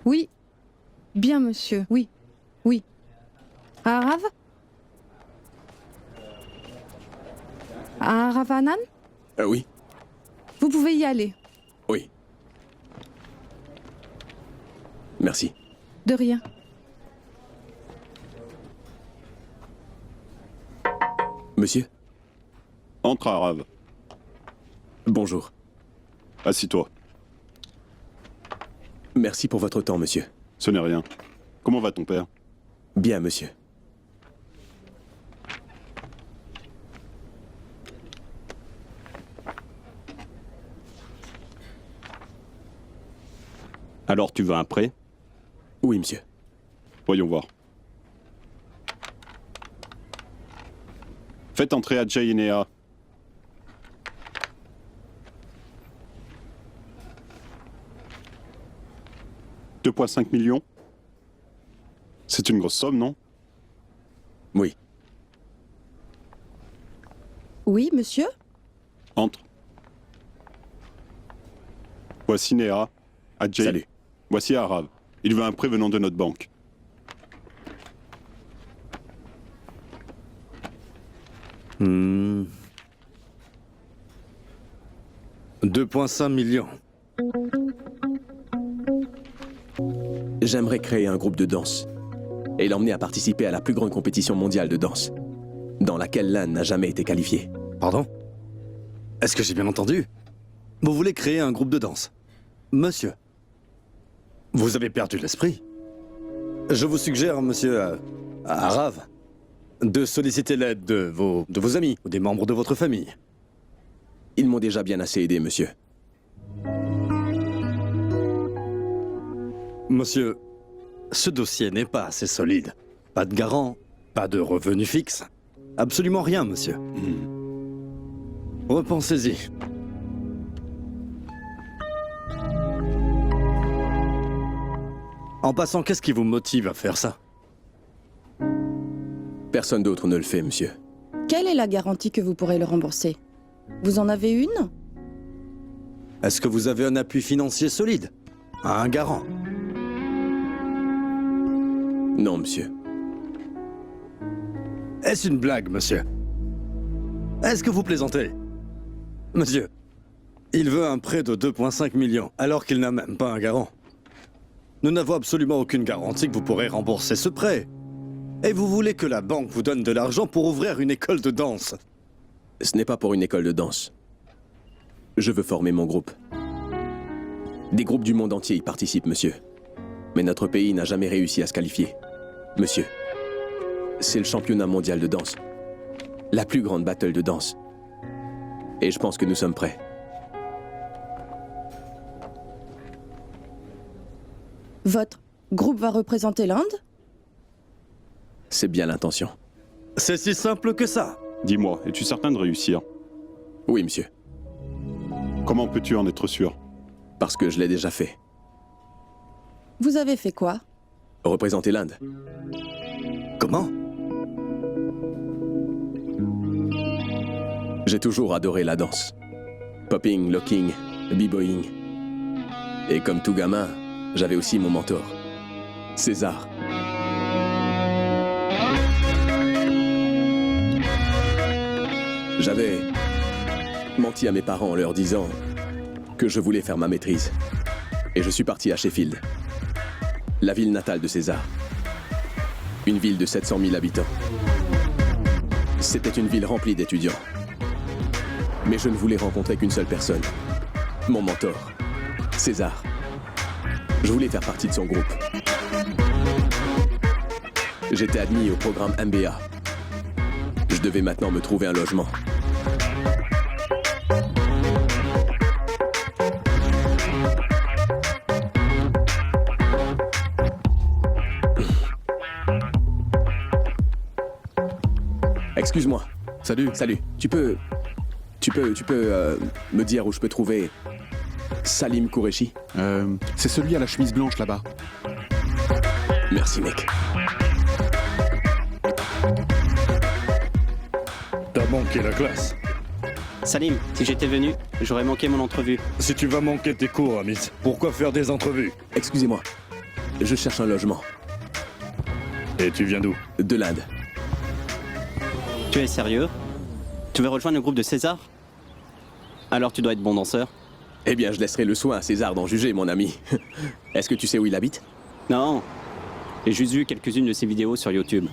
Oui. Bien, monsieur. Oui. Oui. À Arav? À Aravanan? Oui. Vous pouvez y aller. Oui. Merci. De rien. Monsieur? Entre, Arav. Bonjour. Assis-toi. Merci pour votre temps, monsieur. Ce n'est rien. Comment va ton père? Bien, monsieur. Alors tu veux un prêt? Oui, monsieur. Voyons voir. Faites entrer Adjay et Néa. « 2,5 millions. C'est une grosse somme, non? Oui. Oui, monsieur? Entre. Voici Néa, Adjay. Salut. Voici Arav. Il veut un prêt venant de notre banque. Hmm. 2,5 millions. J'aimerais créer un groupe de danse et l'emmener à participer à la plus grande compétition mondiale de danse, dans laquelle l'Inde n'a jamais été qualifiée. Pardon? Est-ce que j'ai bien entendu? Vous voulez créer un groupe de danse? Monsieur, vous avez perdu l'esprit. Je vous suggère, monsieur Arav, de solliciter l'aide de vos amis ou des membres de votre famille. Ils m'ont déjà bien assez aidé, monsieur. Monsieur, ce dossier n'est pas assez solide. Pas de garant, pas de revenu fixe. Absolument rien, monsieur. Repensez-y. En passant, qu'est-ce qui vous motive à faire ça? Personne d'autre ne le fait, monsieur. Quelle est la garantie que vous pourrez le rembourser? Vous en avez une? Est-ce que vous avez un appui financier solide? Un garant? Non, monsieur. Est-ce une blague, monsieur? Est-ce que vous plaisantez? Monsieur, il veut un prêt de 2,5 millions, alors qu'il n'a même pas un garant. Nous n'avons absolument aucune garantie que vous pourrez rembourser ce prêt. Et vous voulez que la banque vous donne de l'argent pour ouvrir une école de danse? Ce n'est pas pour une école de danse. Je veux former mon groupe. Des groupes du monde entier y participent, monsieur. Mais notre pays n'a jamais réussi à se qualifier. Monsieur, c'est le championnat mondial de danse. La plus grande battle de danse. Et je pense que nous sommes prêts. Votre groupe va représenter l'Inde? C'est bien l'intention. C'est si simple que ça. Dis-moi, es-tu certain de réussir? Oui, monsieur. Comment peux-tu en être sûr? Parce que je l'ai déjà fait. Vous avez fait quoi? Représenter l'Inde. Comment? J'ai toujours adoré la danse. Popping, locking, b-boying. Et comme tout gamin, j'avais aussi mon mentor, César. J'avais menti à mes parents en leur disant que je voulais faire ma maîtrise. Et je suis parti à Sheffield, la ville natale de César. Une ville de 700 000 habitants. C'était une ville remplie d'étudiants. Mais je ne voulais rencontrer qu'une seule personne. Mon mentor, César. Je voulais faire partie de son groupe. J'étais admis au programme MBA. Je devais maintenant me trouver un logement. Excuse-moi. Salut. Salut. Tu peux Tu peux me dire où je peux trouver Salim Qureshi? C'est celui à la chemise blanche là-bas. Merci, mec. T'as manqué la classe. Salim, si j'étais venu, j'aurais manqué mon entrevue. Si tu vas manquer tes cours, Amis, pourquoi faire des entrevues? Excusez-moi. Je cherche un logement. Et tu viens d'où? De l'Inde. Tu es sérieux? Tu veux rejoindre le groupe de César? Alors tu dois être bon danseur. Eh bien, je laisserai le soin à César d'en juger, mon ami. Est-ce que tu sais où il habite? Non, j'ai juste vu quelques-unes de ses vidéos sur YouTube.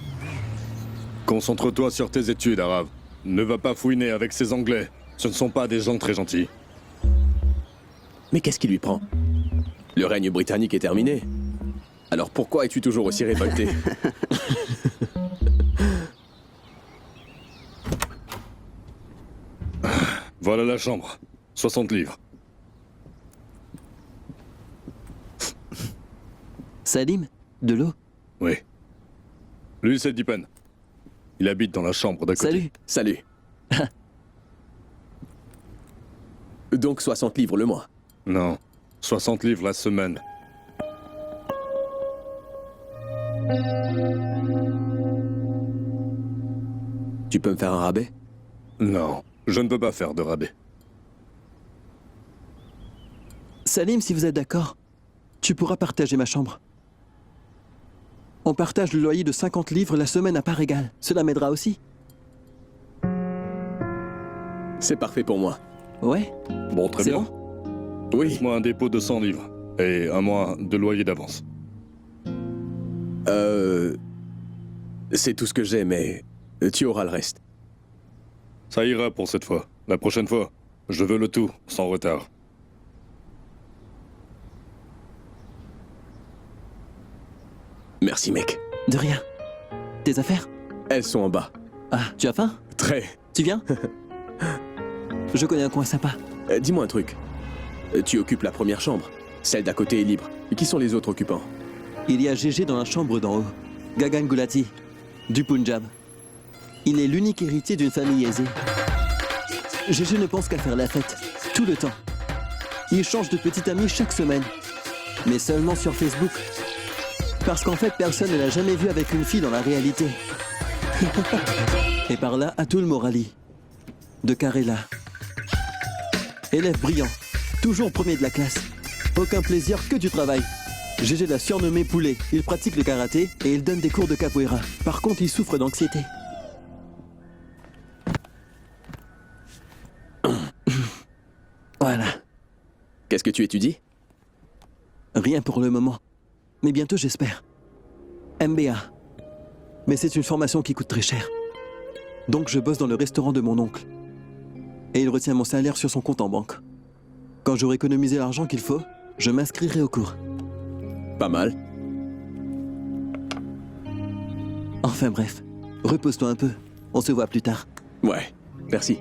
Concentre-toi sur tes études, Arav. Ne va pas fouiner avec ces Anglais. Ce ne sont pas des gens très gentils. Mais qu'est-ce qui lui prend? Le règne britannique est terminé. Alors pourquoi es-tu toujours aussi révolté? Voilà la chambre. 60 livres. Salim, de l'eau? Oui. Lui, c'est Dipen. Il habite dans la chambre d'à côté. Salut. Salut. Donc 60 livres le mois. Non. 60 livres la semaine. Tu peux me faire un rabais? Non. Je ne peux pas faire de rabais. Salim, si vous êtes d'accord, tu pourras partager ma chambre. On partage le loyer de 50 livres la semaine à part égale. Cela m'aidera aussi. C'est parfait pour moi. Ouais? Bon, très C'est bien. bon? Oui. Laisse-moi un dépôt de 100 livres. Et un mois de loyer d'avance. C'est tout ce que j'ai, mais tu auras le reste. Ça ira pour cette fois. La prochaine fois, je veux le tout, sans retard. Merci, mec. De rien. Tes affaires? Elles sont en bas. Ah, tu as faim? Très. Tu viens? Je connais un coin sympa. Dis-moi un truc. Tu occupes la première chambre. Celle d'à côté est libre. Et qui sont les autres occupants? Il y a Gégé dans la chambre d'en haut. Gagan Gulati, du Punjab. Il est l'unique héritier d'une famille aisée. Gégé ne pense qu'à faire la fête, tout le temps. Il change de petit ami chaque semaine. Mais seulement sur Facebook. Parce qu'en fait, personne ne l'a jamais vu avec une fille dans la réalité. Et par là, Atul Morali, de Karela. Élève brillant, toujours premier de la classe. Aucun plaisir, que du travail. Gégé l'a surnommé Poulet. Il pratique le karaté et il donne des cours de capoeira. Par contre, il souffre d'anxiété. Voilà. Qu'est-ce que tu étudies? Rien pour le moment. Mais bientôt, j'espère. MBA. Mais c'est une formation qui coûte très cher. Donc je bosse dans le restaurant de mon oncle. Et il retient mon salaire sur son compte en banque. Quand j'aurai économisé l'argent qu'il faut, je m'inscrirai au cours. Pas mal. Enfin bref, repose-toi un peu. On se voit plus tard. Ouais, merci.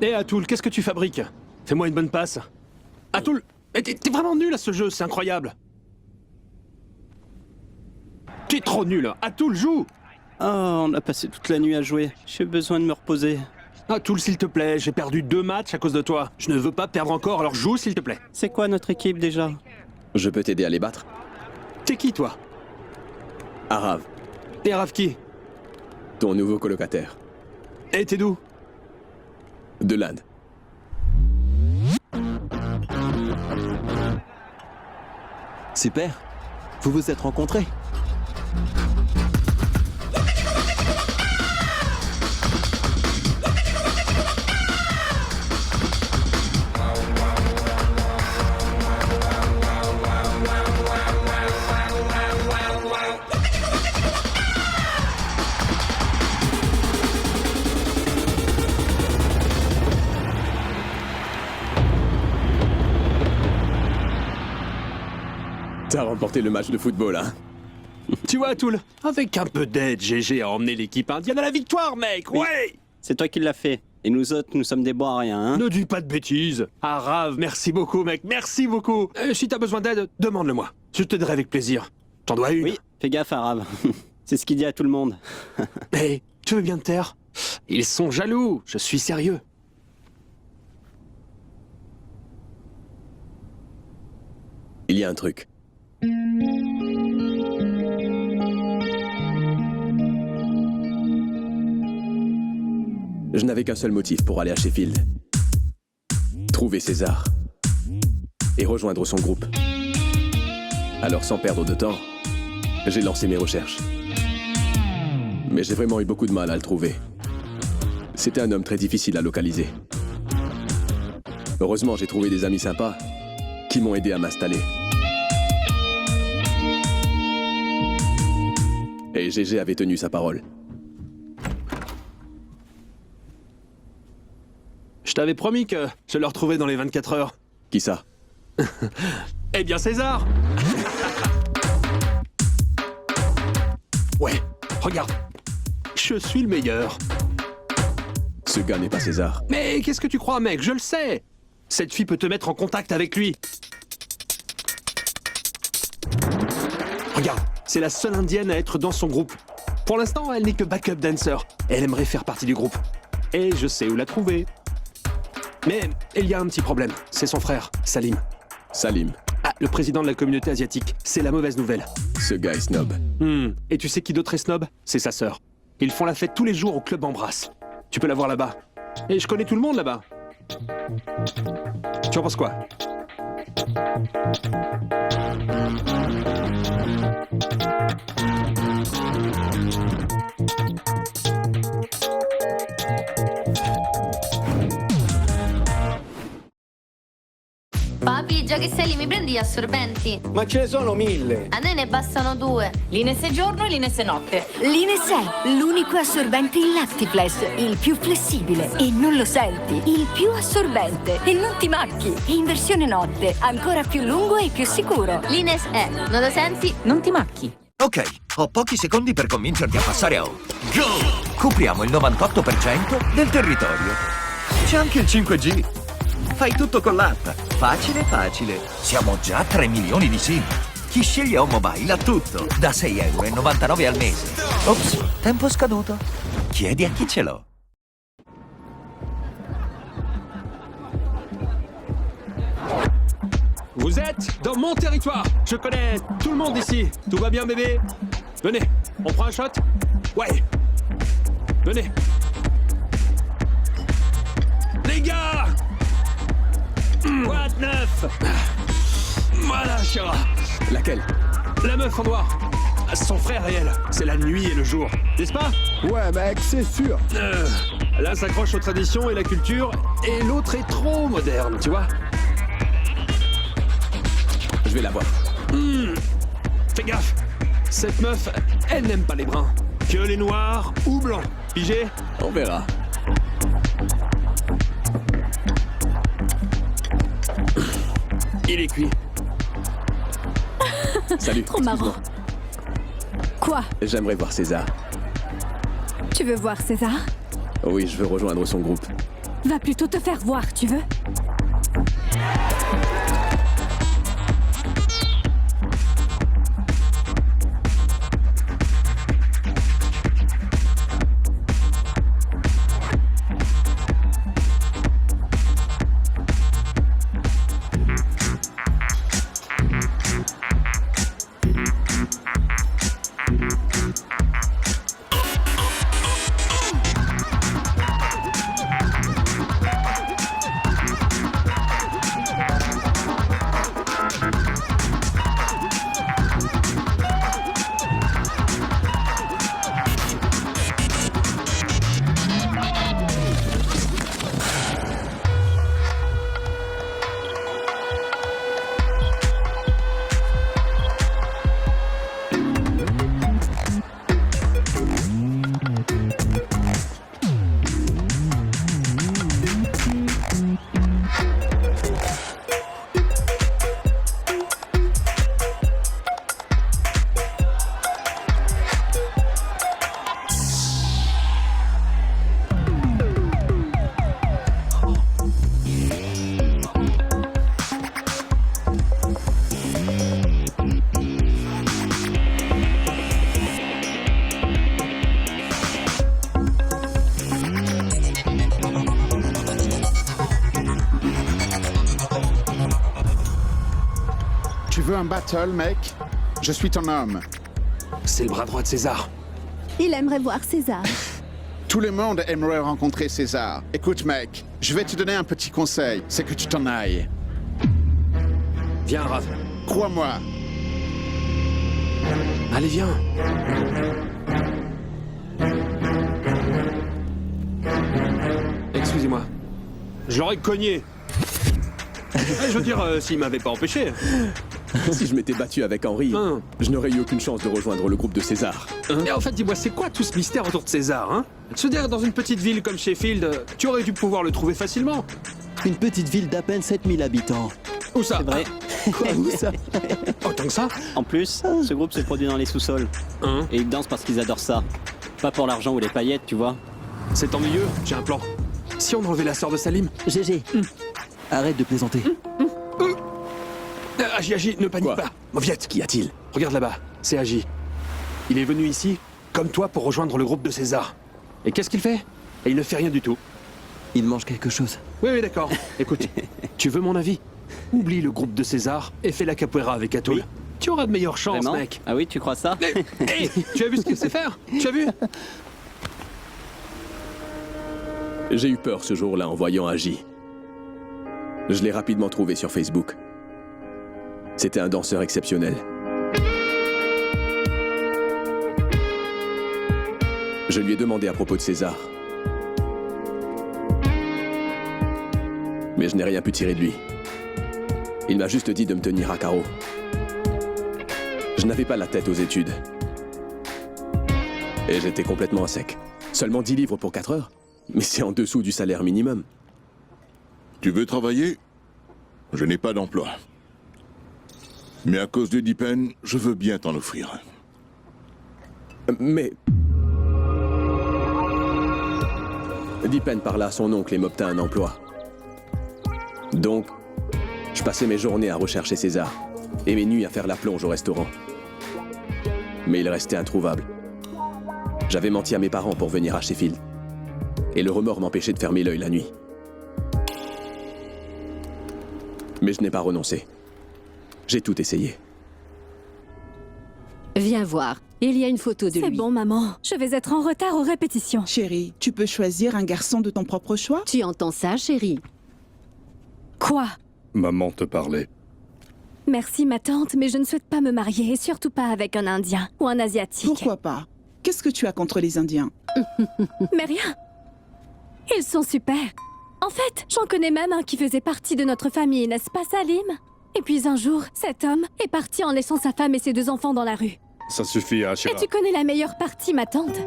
Hé Atul, qu'est-ce que tu fabriques? Fais-moi une bonne passe. Atul, mais t'es vraiment nul à ce jeu, c'est incroyable. Tu es trop nul. Atul, joue. Oh, on a passé toute la nuit à jouer. J'ai besoin de me reposer. Atul, s'il te plaît, j'ai perdu 2 matchs à cause de toi. Je ne veux pas perdre encore, alors joue s'il te plaît. C'est quoi notre équipe déjà? Je peux t'aider à les battre? T'es qui toi? Arav, Et Arav qui? ton nouveau colocataire. Et t'es d'où? De l'Inde. Super. Vous vous êtes rencontrés? T'as remporté le match de football, hein? Tu vois Atul, avec un peu d'aide, GG a emmené l'équipe indienne à la victoire, mec. Ouais. C'est toi qui l'as fait. Et nous autres, nous sommes des bois à rien, hein? Ne dis pas de bêtises. Arav, merci beaucoup, mec, merci beaucoup. Si t'as besoin d'aide, demande-le-moi. Je t'aiderai avec plaisir. T'en dois une. Oui, fais gaffe, Arav. C'est ce qu'il dit à tout le monde. Hé, tu veux bien te taire? Ils sont jaloux, je suis sérieux. Il y a un truc. Je n'avais qu'un seul motif pour aller à Sheffield. Trouver César. Et rejoindre son groupe. Alors sans perdre de temps, j'ai lancé mes recherches. Mais j'ai vraiment eu beaucoup de mal à le trouver. C'était un homme très difficile à localiser. Heureusement, j'ai trouvé des amis sympas qui m'ont aidé à m'installer. Et GG avait tenu sa parole. Je t'avais promis que je le retrouvais dans les 24 heures. Qui ça? Eh bien, César! Ouais, regarde. Je suis le meilleur. Ce gars n'est pas César. Mais qu'est-ce que tu crois, mec? Je le sais. Cette fille peut te mettre en contact avec lui. Regarde, c'est la seule indienne à être dans son groupe. Pour l'instant, elle n'est que backup dancer. Elle aimerait faire partie du groupe. Et je sais où la trouver. Mais il y a un petit problème. C'est son frère, Salim. Salim. Ah, le président de la communauté asiatique. C'est la mauvaise nouvelle. Ce gars est snob. Et tu sais qui d'autre est snob? C'est sa sœur. Ils font la fête tous les jours au club Embrasse. Tu peux la voir là-bas. Et je connais tout le monde là-bas. Tu en penses quoi? Papi, già che sei lì, mi prendi gli assorbenti? Ma ce ne sono 1000. A noi ne bastano 2. L'Ines è giorno e l'Ines è notte. L'Ines è l'unico assorbente in Lactiflex, il più flessibile e non lo senti, il più assorbente e non ti macchi. In versione notte, ancora più lungo e più sicuro. L'Ines è, non lo senti? Non ti macchi. Ok, ho pochi secondi per convincerti a passare a O. Go! Copriamo il 98% del territorio. C'è anche il 5G. Fai tutto con l'app. Facile, facile. Siamo già 3 milioni di SIM. Chi sceglie Home Mobile ha tutto. Da 6,99 € al mese. Ops, tempo scaduto. Chiedi a chi ce l'ho. Vous êtes dans mon territoire. Je connais tout le monde ici. Tout va bien, bébé? Venez, on prend un shot? Ouais. Venez. Les gars! Quoi de neuf? Voilà, Shira. Laquelle? La meuf en noir. Son frère et elle, c'est la nuit et le jour. N'est-ce pas? Ouais, mec, c'est sûr. L'un s'accroche aux traditions et la culture, et l'autre est trop moderne, tu vois? Je vais la voir. Fais gaffe. Cette meuf, elle n'aime pas les bruns. Que les noirs ou blancs. Pigé? On verra. Il est cuit. Salut. Trop marrant. Quoi? J'aimerais voir César. Tu veux voir César? Oui, je veux rejoindre son groupe. Va plutôt te faire voir, tu veux? veux un battle, mec? Je suis ton homme. C'est le bras droit de César. Il aimerait voir César. Tout le monde aimerait rencontrer César. Écoute, mec, je vais te donner un petit conseil. C'est que tu t'en ailles. Viens, Rav. Crois-moi. Allez, viens. Excusez-moi. Je l'aurais cogné. Je veux dire, s'il m'avait pas empêché. Si je m'étais battu avec Henri, je n'aurais eu aucune chance de rejoindre le groupe de César. Et en fait, dis-moi, c'est quoi tout ce mystère autour de César, hein? Se dire, dans une petite ville comme Sheffield, tu aurais dû pouvoir le trouver facilement. Une petite ville d'à peine 7000 habitants. Où ça? C'est vrai. Quoi, où ça? Autant que ça? En plus, ce groupe se produit dans les sous-sols. Et ils dansent parce qu'ils adorent ça. Pas pour l'argent ou les paillettes, tu vois. C'est ennuyeux, j'ai un plan. Si on enlevait la sœur de Salim? GG. Arrête de plaisanter. Agi, ne panique pas. Mauviette, Qu'y a-t-il? regarde là-bas, c'est Agi. Il est venu ici, comme toi, pour rejoindre le groupe de César. Et qu'est-ce qu'il fait? Et il ne fait rien du tout. Il mange quelque chose. Oui, d'accord. Écoute, tu veux mon avis? Oublie le groupe de César et fais la capoeira avec Atul. Oui. Tu auras de meilleures chances, Vraiment? mec. Ah oui, tu crois ça? Hé, tu as vu ce qu'il sait faire? Tu as vu? J'ai eu peur ce jour-là en voyant Agi. Je l'ai rapidement trouvé sur Facebook. C'était un danseur exceptionnel. Je lui ai demandé à propos de César. Mais je n'ai rien pu tirer de lui. Il m'a juste dit de me tenir à carreau. Je n'avais pas la tête aux études. Et j'étais complètement à sec. Seulement 10 livres pour 4 heures? Mais c'est en dessous du salaire minimum. Tu veux travailler? Je n'ai pas d'emploi. Mais à cause de Dipen, je veux bien t'en offrir. Mais... Dipen parla à son oncle et m'obtint un emploi. Donc, je passais mes journées à rechercher César et mes nuits à faire la plonge au restaurant. Mais il restait introuvable. J'avais menti à mes parents pour venir à Sheffield. Et le remords m'empêchait de fermer l'œil la nuit. Mais je n'ai pas renoncé. J'ai tout essayé. Viens voir. Il y a une photo de lui. C'est bon, maman. Je vais être en retard aux répétitions. Chérie, tu peux choisir un garçon de ton propre choix? Tu entends ça, chérie? Quoi? Maman te parlait. Merci, ma tante, mais je ne souhaite pas me marier, et surtout pas avec un Indien ou un Asiatique. Pourquoi pas? Qu'est-ce que tu as contre les Indiens? Mais rien. Ils sont super. En fait, j'en connais même un qui faisait partie de notre famille, n'est-ce pas, Salim? Et puis un jour, cet homme est parti en laissant sa femme et ses 2 enfants dans la rue. Ça suffit, Ashira. Et tu connais la meilleure partie, ma tante?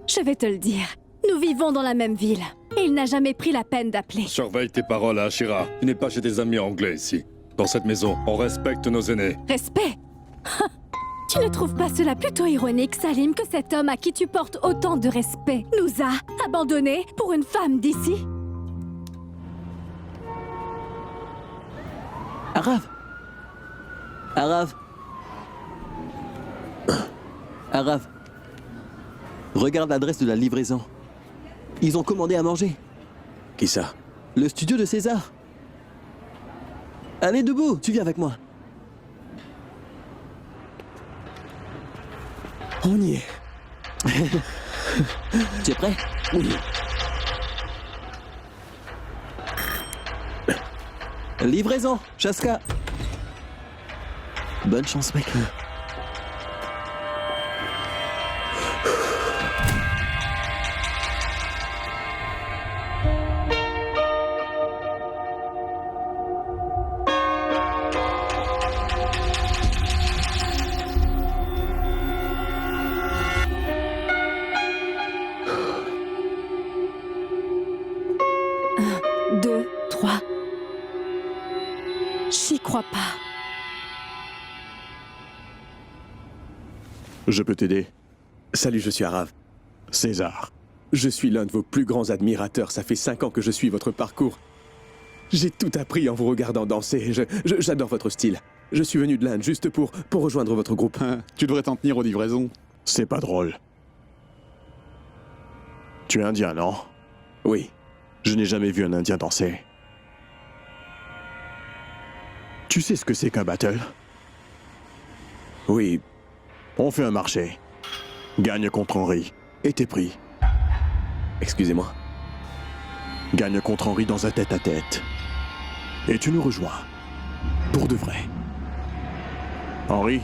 Je vais te le dire. Nous vivons dans la même ville. Et il n'a jamais pris la peine d'appeler. Surveille tes paroles, Ashira. Tu n'es pas chez tes amis anglais ici. Dans cette maison, on respecte nos aînés. Respect? Tu ne trouves pas cela plutôt ironique, Salim, que cet homme à qui tu portes autant de respect nous a abandonnés pour une femme d'ici? Arav! Arav! Arav! Regarde l'adresse de la livraison. Ils ont commandé à manger. Qui ça? Le studio de César. Allez, debout, tu viens avec moi. On y est. Tu es prêt? Oui. Livraison, Chaska. Bonne chance, mec. J'y crois pas. Je peux t'aider? Salut, je suis Arav. César. Je suis l'un de vos plus grands admirateurs. Ça fait 5 ans que je suis votre parcours. J'ai tout appris en vous regardant danser. J'adore votre style. Je suis venu de l'Inde juste pour rejoindre votre groupe. Tu devrais t'en tenir aux livraisons. C'est pas drôle. Tu es indien, non? Oui. Je n'ai jamais vu un indien danser. Tu sais ce que c'est qu'un battle? Oui. On fait un marché. Gagne contre Henry. Et t'es pris. Excusez-moi. Gagne contre Henry dans un tête-à-tête. Et tu nous rejoins. Pour de vrai. Henry?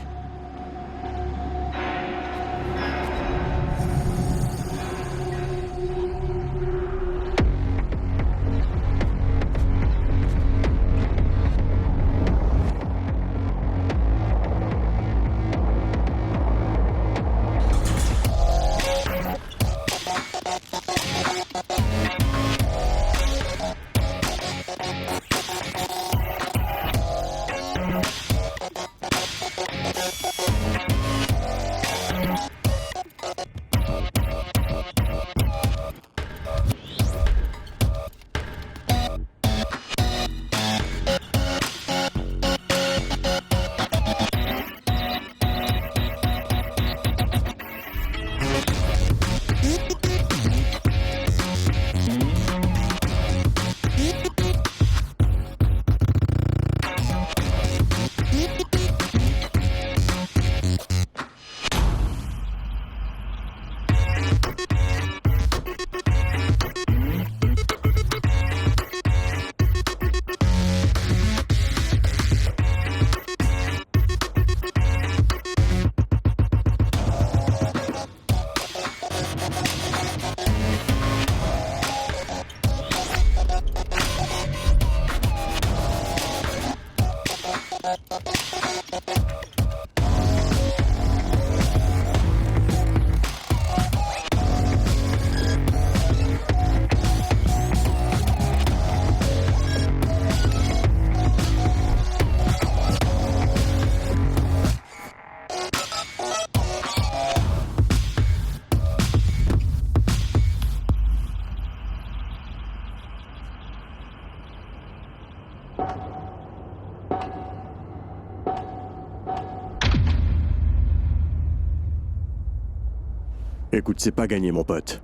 Écoute, c'est pas gagné, mon pote.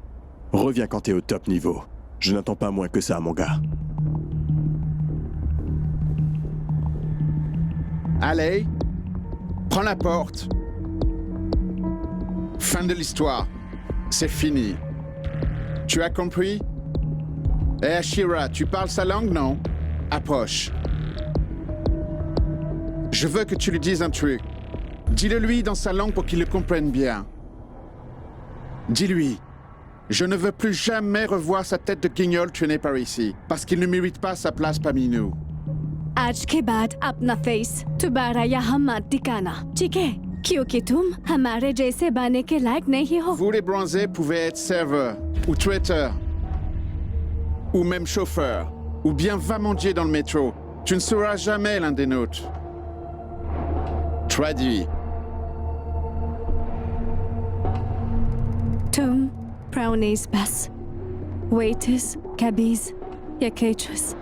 Reviens quand t'es au top niveau. Je n'attends pas moins que ça, mon gars. Allez, prends la porte. Fin de l'histoire. C'est fini. Tu as compris? Eh, Ashira, tu parles sa langue, non? Approche. Je veux que tu lui dises un truc. Dis-le lui dans sa langue pour qu'il le comprenne bien. Dis-lui, je ne veux plus jamais revoir sa tête de guignol traîner par ici, parce qu'il ne mérite pas sa place parmi nous. आज के बाद अपना फेस दोबारा यहाँ मत दिखाना, ठीक है? क्योंकि तुम हमारे जैसे बनने के लायक नहीं हो। Vous les bronzés pouvez être serveurs, ou traiteurs, ou même chauffeurs, ou bien va mendier dans le métro. Tu ne seras jamais l'un des nôtres. Traduit. तुम ब्राउनीज बस, वेटर्स, कैबीज या केटरस,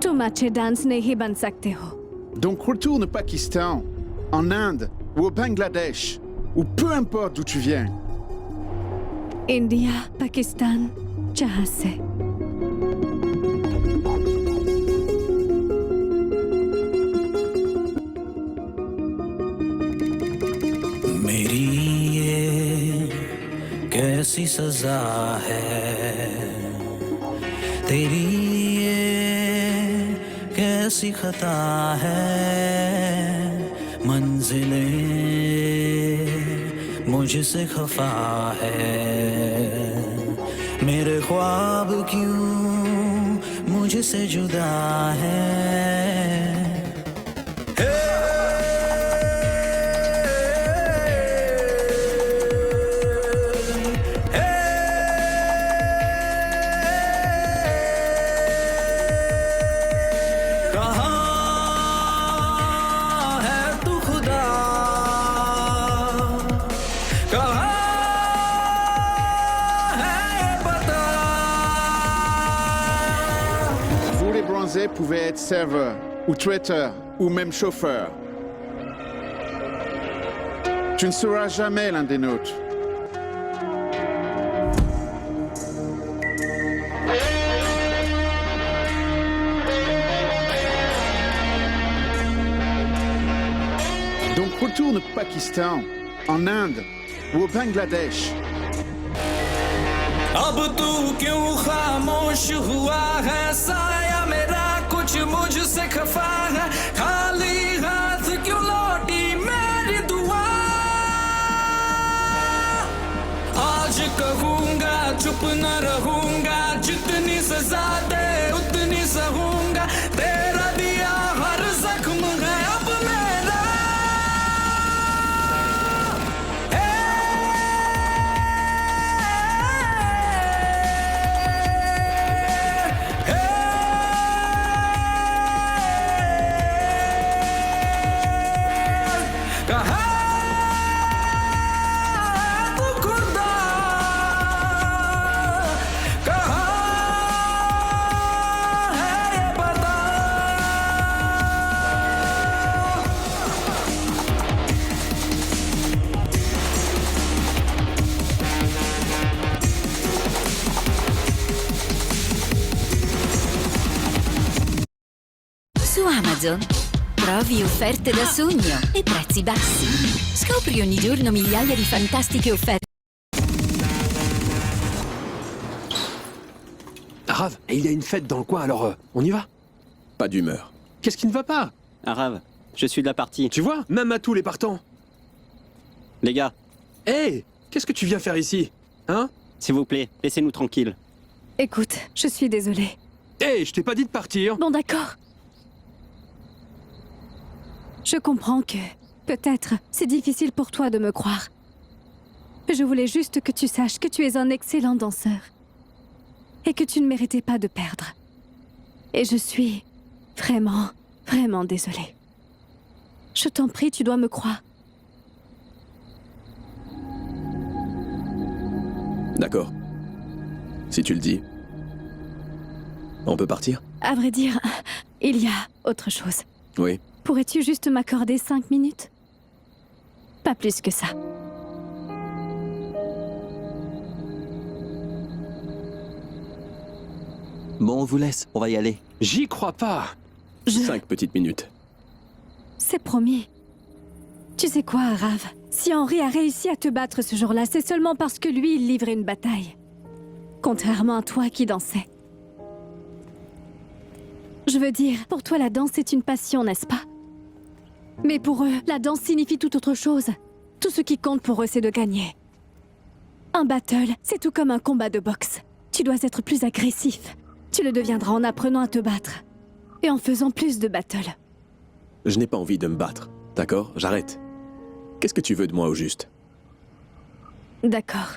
तुम अच्छे डांस नहीं बन सकते हो। Donc retourne au Pakistan, en Inde, ou au Bangladesh, ou peu importe d'où tu viens. India, Pakistan, जहाँ से। मेरी ये कैसी सजा है, तेरी ये कैसी खता है, मंजिलें मुझसे खफा है, मेरे ख्वाब क्यों मुझसे जुदा है। Pouvaient être serveurs, ou traiteurs, ou même chauffeurs. Tu ne seras jamais l'un des nôtres. Donc retourne au Pakistan, en Inde ou au Bangladesh. अब तू क्यों खामोश हुआ है साया मेरा कुछ मुझसे खफा है खाली हाथ क्यों लौटी मेरी दुआ आज कहूँगा चुप न रहूँगा जितनी सजा दे उतनी सहूँगा तेरा दिया हर जख्म है अब मेरा Su Amazon trovi offerte da sogno e prezzi bassi. Scopri ogni giorno migliaia di fantastiche offerte. Arav, il y a une fête dans le coin, alors on y va? Pas d'humeur. Qu'est-ce qui ne va pas? Arav, je suis de la partie. Tu vois, même Matou est partant. Les gars. Hé, qu'est-ce que tu viens faire ici? Hein? S'il vous plaît, laissez-nous tranquilles. Écoute, je suis désolée. Hé, je t'ai pas dit de partir. Bon, d'accord. Je comprends que, peut-être, c'est difficile pour toi de me croire. Je voulais juste que tu saches que tu es un excellent danseur. Et que tu ne méritais pas de perdre. Et je suis vraiment, vraiment désolée. Je t'en prie, tu dois me croire. D'accord. Si tu le dis. On peut partir? À vrai dire, il y a autre chose. Oui. Pourrais-tu juste m'accorder 5 minutes? Pas plus que ça. Bon, on vous laisse, on va y aller. J'y crois pas. 5 petites minutes. C'est promis. Tu sais quoi, Arav? Si Henri a réussi à te battre ce jour-là, c'est seulement parce que lui, il livrait une bataille. Contrairement à toi qui dansais. Je veux dire, pour toi, la danse est une passion, n'est-ce pas? Mais pour eux, la danse signifie tout autre chose. Tout ce qui compte pour eux, c'est de gagner. Un battle, c'est tout comme un combat de boxe. Tu dois être plus agressif. Tu le deviendras en apprenant à te battre. Et en faisant plus de battles. Je n'ai pas envie de me battre, d'accord? J'arrête. Qu'est-ce que tu veux de moi au juste? D'accord.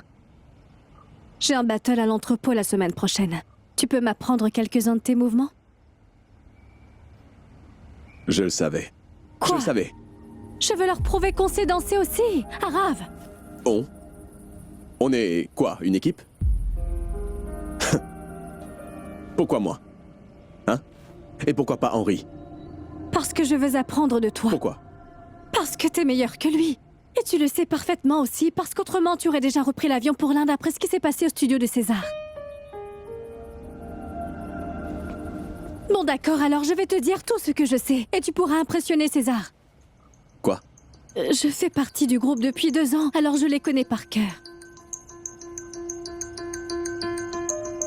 J'ai un battle à l'entrepôt la semaine prochaine. Tu peux m'apprendre quelques-uns de tes mouvements? Je le savais. Quoi? Je le savais. Je veux leur prouver qu'on sait danser aussi, Arav. On est quoi, une équipe? Pourquoi moi? Hein? Et pourquoi pas Henri? Parce que je veux apprendre de toi. Pourquoi? Parce que t'es meilleur que lui. Et tu le sais parfaitement aussi, parce qu'autrement tu aurais déjà repris l'avion pour l'Inde après ce qui s'est passé au studio de César. Bon d'accord, alors je vais te dire tout ce que je sais, et tu pourras impressionner César. Quoi? Je fais partie du groupe depuis 2 ans, alors je les connais par cœur.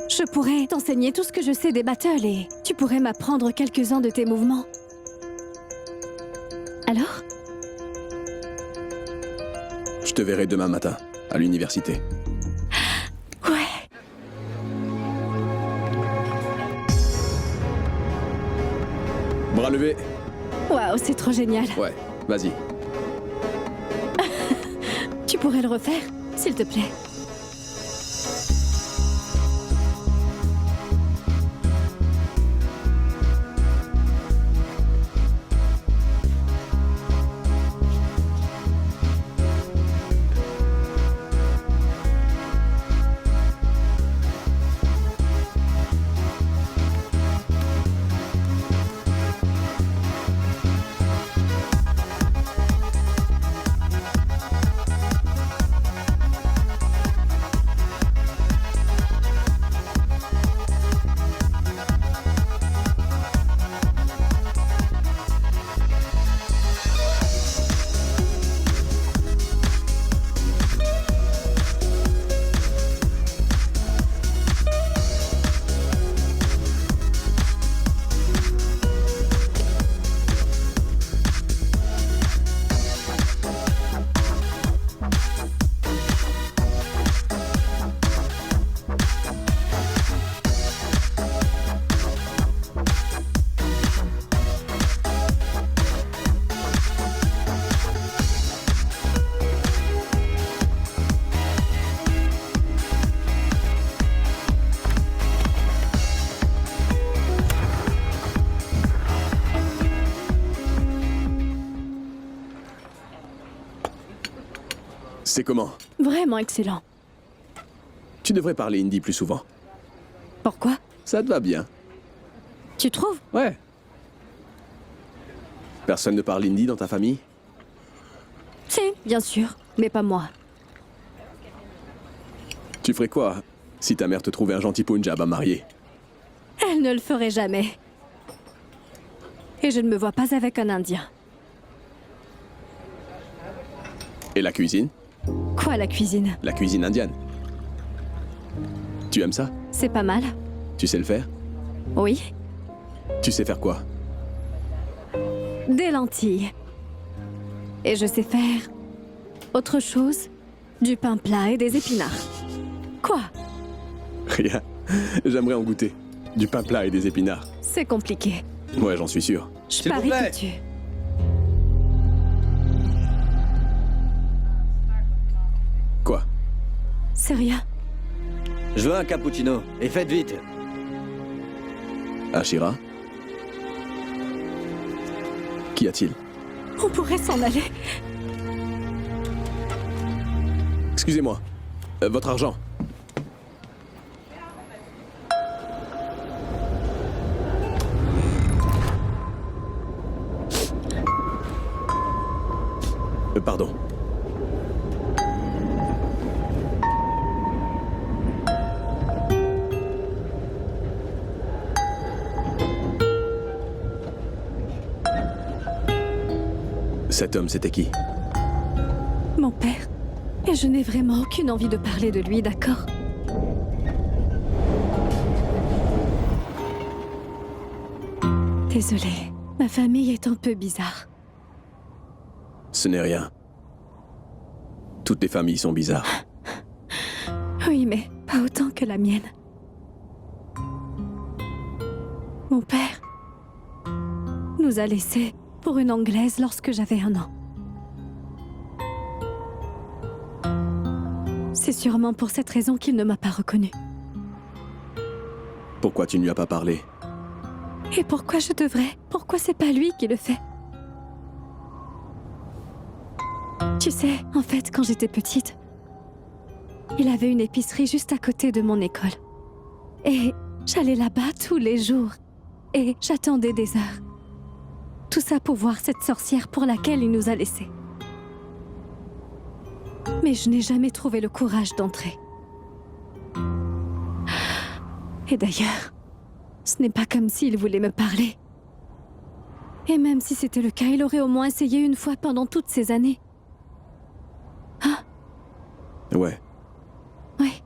Je pourrais t'enseigner tout ce que je sais des battles et tu pourrais m'apprendre quelques-uns de tes mouvements. Alors? Je te verrai demain matin, à l'université. Ouais. Bras levés. Waouh, c'est trop génial. Ouais, vas-y. Tu pourrais le refaire, s'il te plaît. C'est comment? Vraiment excellent. Tu devrais parler hindi plus souvent. Pourquoi? Ça te va bien. Tu trouves? Ouais. Personne ne parle hindi dans ta famille? Si, bien sûr, mais pas moi. Tu ferais quoi si ta mère te trouvait un gentil Punjab à marier? Elle ne le ferait jamais. Et je ne me vois pas avec un Indien. Et la cuisine? Quoi, la cuisine? La cuisine indienne. Tu aimes ça? C'est pas mal. Tu sais le faire? Oui. Tu sais faire quoi? Des lentilles. Et je sais faire autre chose, du pain plat et des épinards. Quoi? Rien. J'aimerais en goûter. Du pain plat et des épinards. C'est compliqué. Ouais, j'en suis sûr. Je parie que tu... Quoi? C'est rien. Je veux un cappuccino, et faites vite. Ashira? Qu'y a-t-il? On pourrait s'en aller. Excusez-moi. Votre argent. Pardon. Cet homme, c'était qui? Mon père. Et je n'ai vraiment aucune envie de parler de lui, d'accord? Désolée, ma famille est un peu bizarre. Ce n'est rien. Toutes les familles sont bizarres. Oui, mais pas autant que la mienne. Mon père nous a laissés pour une Anglaise lorsque j'avais 1 an. C'est sûrement pour cette raison qu'il ne m'a pas reconnue. Pourquoi tu ne lui as pas parlé? Et pourquoi je devrais? Pourquoi c'est pas lui qui le fait? Tu sais, en fait, quand j'étais petite, il avait une épicerie juste à côté de mon école. Et j'allais là-bas tous les jours. Et j'attendais des heures. Tout ça pour voir cette sorcière pour laquelle il nous a laissés. Mais je n'ai jamais trouvé le courage d'entrer. Et d'ailleurs, ce n'est pas comme s'il voulait me parler. Et même si c'était le cas, il aurait au moins essayé une fois pendant toutes ces années. Hein? Ouais. Oui.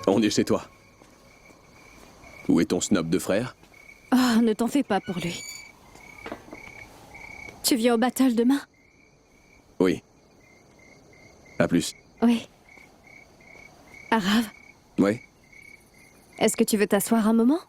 On est chez toi. Où est ton snob de frère? Oh, ne t'en fais pas pour lui. Tu viens au battle demain? Oui. À plus. Oui. Arav, Ouais. est-ce que tu veux t'asseoir un moment?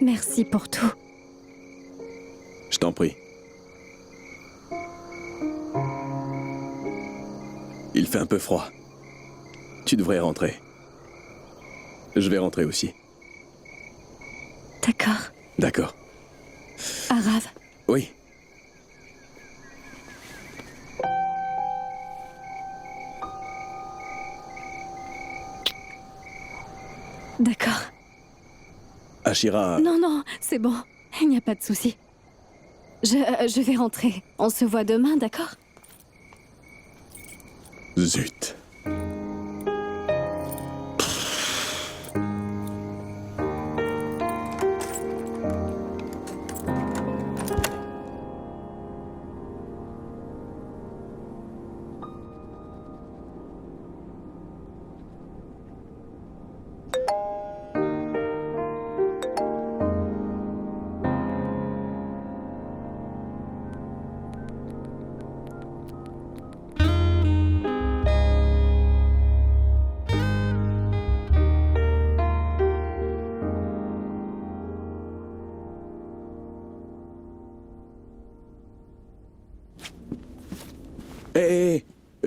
Merci pour tout. Je t'en prie. Il fait un peu froid. Tu devrais rentrer. Je vais rentrer aussi. D'accord. D'accord. Arav, Oui. d'accord. Ashira... Non, non, c'est bon. Il n'y a pas de souci. Je vais rentrer. On se voit demain, d'accord? Zut. Hé,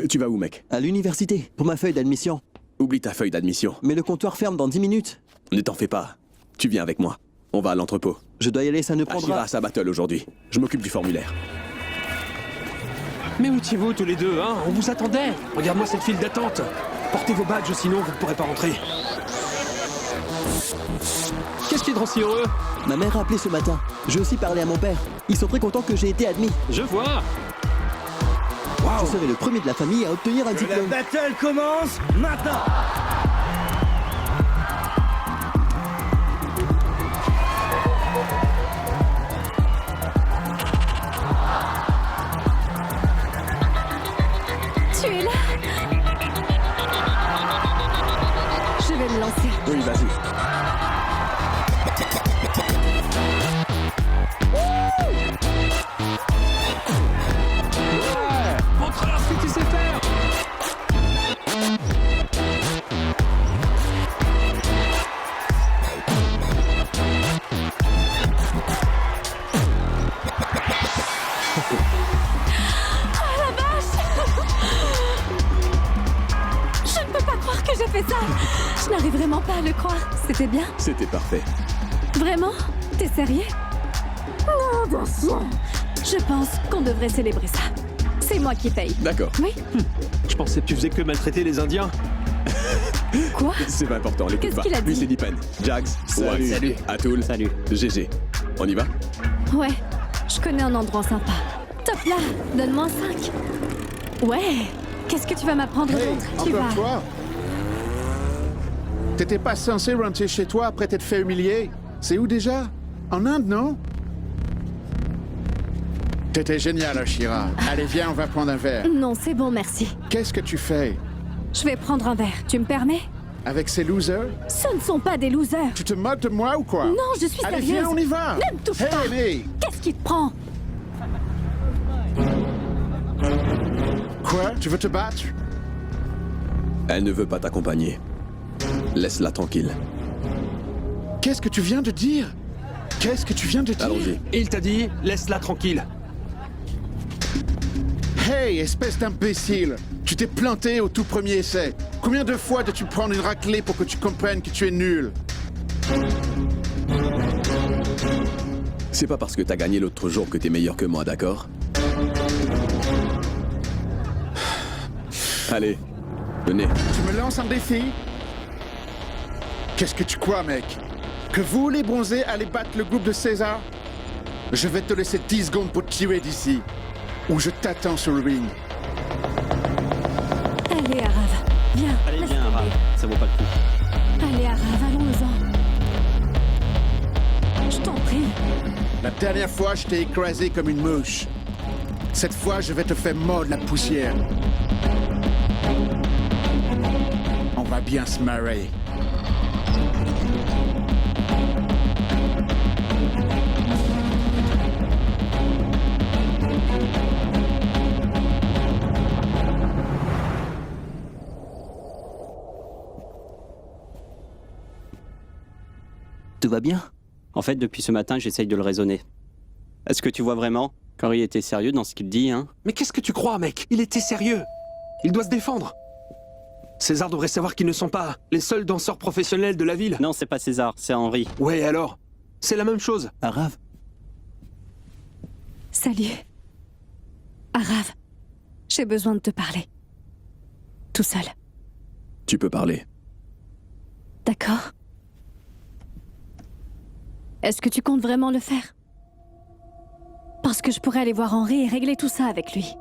tu vas où, mec? À l'université, pour ma feuille d'admission. Oublie ta feuille d'admission. Mais le comptoir ferme dans 10 minutes. Ne t'en fais pas. Tu viens avec moi. On va à l'entrepôt. Je dois y aller, ça ne prendra... Ashira a sa battle aujourd'hui. Je m'occupe du formulaire. Mais où étiez-vous tous les deux, hein? On vous attendait. Regarde-moi cette file d'attente. Portez vos badges, sinon vous ne pourrez pas rentrer. Qu'est-ce qui te rend si heureux? Ma mère a appelé ce matin. J'ai aussi parlé à mon père. Ils sont très contents que j'ai été admis. Je vois. Je serai le premier de la famille à obtenir un diplôme. La battle commence maintenant. Tu es là? Je vais me lancer. Oui, vas-y. Montre-leur ce que tu sais faire. Oh la vache! Je ne peux pas croire que j'ai fait ça! Je n'arrive vraiment pas à le croire. C'était bien? C'était parfait. Vraiment? T'es sérieux? Non, bien sûr. Je pense qu'on devrait célébrer ça. C'est moi qui paye. D'accord. Oui? Je pensais que tu faisais que maltraiter les Indiens. Quoi? C'est pas important, l'écoute Qu'est-ce pas. qu'il a Lui, dit? c'est Dipen. Jax, Salut. Wax, Salut. Atul, Salut. GG. On y va? Ouais, je connais un endroit sympa. Top là, donne-moi 5. Ouais, qu'est-ce que tu vas m'apprendre Hey, d'autre? Tu encore vas... toi? T'étais pas censé rentrer chez toi après t'être fait humilier? C'est où déjà? En Inde, non? T'étais génial, Ashira. Allez, viens, on va prendre un verre. Non, c'est bon, merci. Qu'est-ce que tu fais? Je vais prendre un verre, tu me permets? Avec ces losers? Ce ne sont pas des losers. Tu te moques de moi ou quoi? Non, je suis Allez, sérieuse. viens, on y va. Ne me touche Hey, pas. mais... Qu'est-ce qui te prend? Quoi? Tu veux te battre? Elle ne veut pas t'accompagner. Laisse-la tranquille. Qu'est-ce que tu viens de dire? Qu'est-ce que tu viens de dire? Allons-y. Il t'a dit, laisse-la tranquille. Hey, espèce d'imbécile! Tu t'es planté au tout premier essai. Combien de fois dois-tu prendre une raclée pour que tu comprennes que tu es nul? C'est pas parce que t'as gagné l'autre jour que t'es meilleur que moi, d'accord? Allez, venez. Tu me lances un défi? Qu'est-ce que tu crois, mec? Que vous, les bronzés, allez battre le groupe de César? Je vais te laisser 10 secondes pour tirer d'ici. Ou je t'attends sur le ring. Allez, Arav, viens. Allez, laisse viens, tomber. Arav. Ça vaut pas le coup. Allez, Arav, allons-en. Je t'en prie. La dernière fois, je t'ai écrasé comme une mouche. Cette fois, je vais te faire mordre la poussière. On va bien se marrer. Tout va bien? En fait, depuis ce matin, j'essaye de le raisonner. Est-ce que tu vois vraiment qu'Henri était sérieux dans ce qu'il dit, hein? Mais qu'est-ce que tu crois, mec? Il était sérieux. Il doit se défendre. César devrait savoir qu'ils ne sont pas les seuls danseurs professionnels de la ville. Non, c'est pas César, c'est Henri. Ouais, alors? C'est la même chose. Arav? Salut. Arav, j'ai besoin de te parler. Tout seul. Tu peux parler. D'accord? Est-ce que tu comptes vraiment le faire? Parce que je pourrais aller voir Henri et régler tout ça avec lui.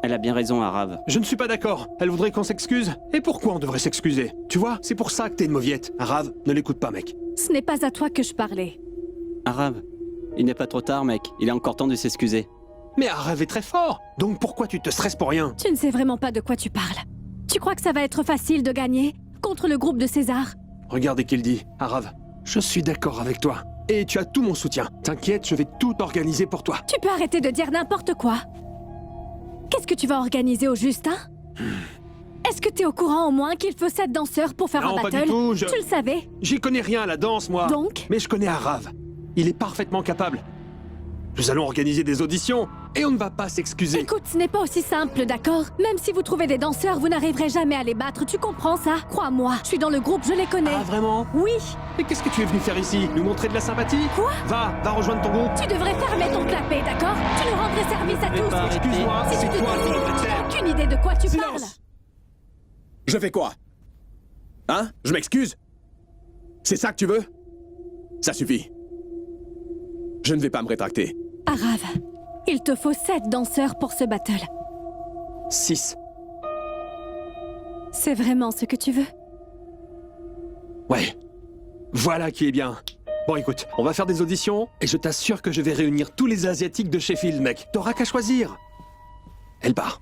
Elle a bien raison, Arav. Je ne suis pas d'accord. Elle voudrait qu'on s'excuse. Et pourquoi on devrait s'excuser? Tu vois, c'est pour ça que t'es une mauviette. Arav, ne l'écoute pas, mec. Ce n'est pas à toi que je parlais. Arav, il n'est pas trop tard, mec. Il est encore temps de s'excuser. Mais Arav est très fort. Donc pourquoi tu te stresses pour rien? Tu ne sais vraiment pas de quoi tu parles. Tu crois que ça va être facile de gagner contre le groupe de César? Regardez qu'il dit. Arav, je suis d'accord avec toi. Et tu as tout mon soutien. T'inquiète, je vais tout organiser pour toi. Tu peux arrêter de dire n'importe quoi. Qu'est-ce que tu vas organiser au juste, hein? Est-ce que t'es au courant au moins qu'il faut 7 danseurs pour faire Non, un pas battle? du tout, Tu le savais? J'y connais rien à la danse, moi. Donc? Mais je connais Arav. Il est parfaitement capable. Nous allons organiser des auditions et on ne va pas s'excuser. Écoute, ce n'est pas aussi simple, d'accord? Même si vous trouvez des danseurs, vous n'arriverez jamais à les battre, tu comprends ça? Crois-moi, je suis dans le groupe, je les connais. Ah, vraiment? Oui. Et qu'est-ce que tu es venu faire ici? Nous montrer de la sympathie? Quoi? Va rejoindre ton groupe. Tu devrais fermer ton clapet, d'accord? Tu nous rendrais service à tous. Excuse-moi, Si c'est tu te toi dis le que tu secrétaire. n'as aucune idée de quoi tu parles. Je fais quoi? Hein? Je m'excuse? C'est ça que tu veux? Ça suffit. Je ne vais pas me rétracter. Arav, il te faut 7 danseurs pour ce battle. 6. C'est vraiment ce que tu veux? Ouais. Voilà qui est bien. Bon, écoute, on va faire des auditions et je t'assure que je vais réunir tous les Asiatiques de Sheffield, mec. T'auras qu'à choisir. Elle part.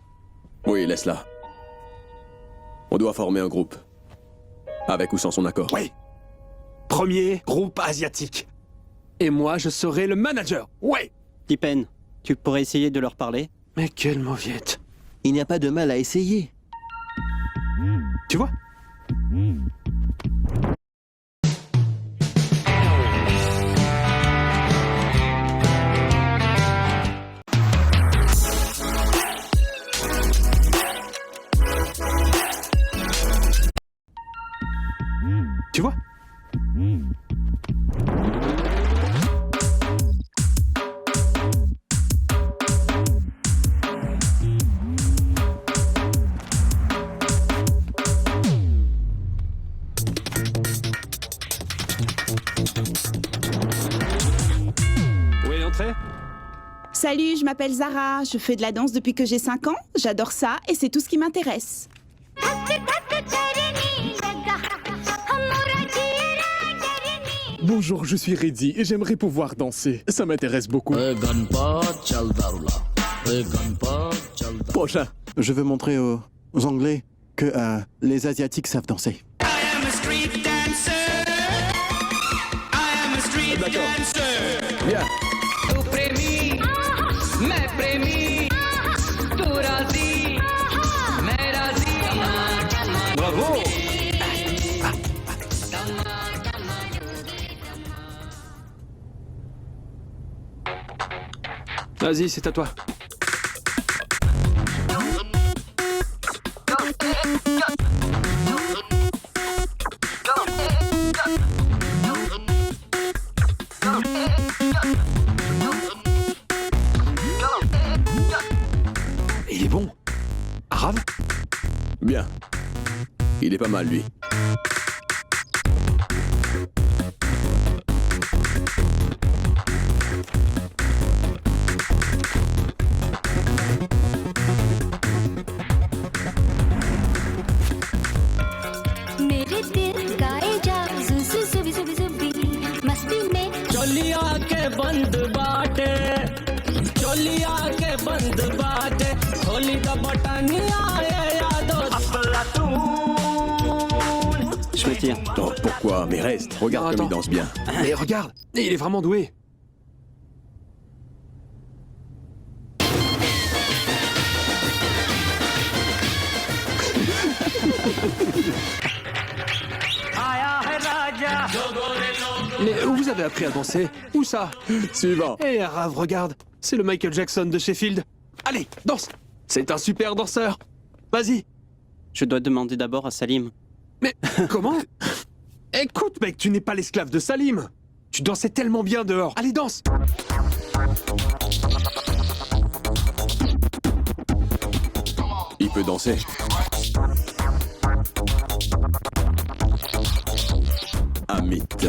Oui, laisse-la. On doit former un groupe. Avec ou sans son accord. Oui. Premier groupe asiatique. Et moi, je serai le manager. Ouais. Dipen, tu pourrais essayer de leur parler? Mais quelle mauviette. Il n'y a pas de mal à essayer. Tu vois? Tu vois? Oui, entrez. Salut, je m'appelle Zara, je fais de la danse depuis que j'ai 5 ans, j'adore ça et c'est tout ce qui m'intéresse. Bonjour, je suis Reddy et j'aimerais pouvoir danser. Ça m'intéresse beaucoup. Prochain. Je veux montrer aux Anglais que les Asiatiques savent danser. Bien. Bravo. Vas-y, c'est à toi. Il est bon. Arav? Bien. Il est pas mal, lui. मेरे दिल गाए जा जुजु जुबी जुबी जुबी मस्ती में चोलिया के बंद बाटे चोलिया के बंद बाटे होली का बटनिया ये यादो अपला तू Je me tire. Oh, pourquoi? Mais reste. Regarde comme il danse bien. Mais regarde, il est vraiment doué. Mais où vous avez appris à danser? Où ça? Suivant. Hé, Arav, regarde. C'est le Michael Jackson de Sheffield. Allez, danse. C'est un super danseur. Vas-y. Je dois demander d'abord à Salim. Mais comment? Écoute, mec, tu n'es pas l'esclave de Salim. Tu dansais tellement bien dehors. Allez, danse. Il peut danser. Amit.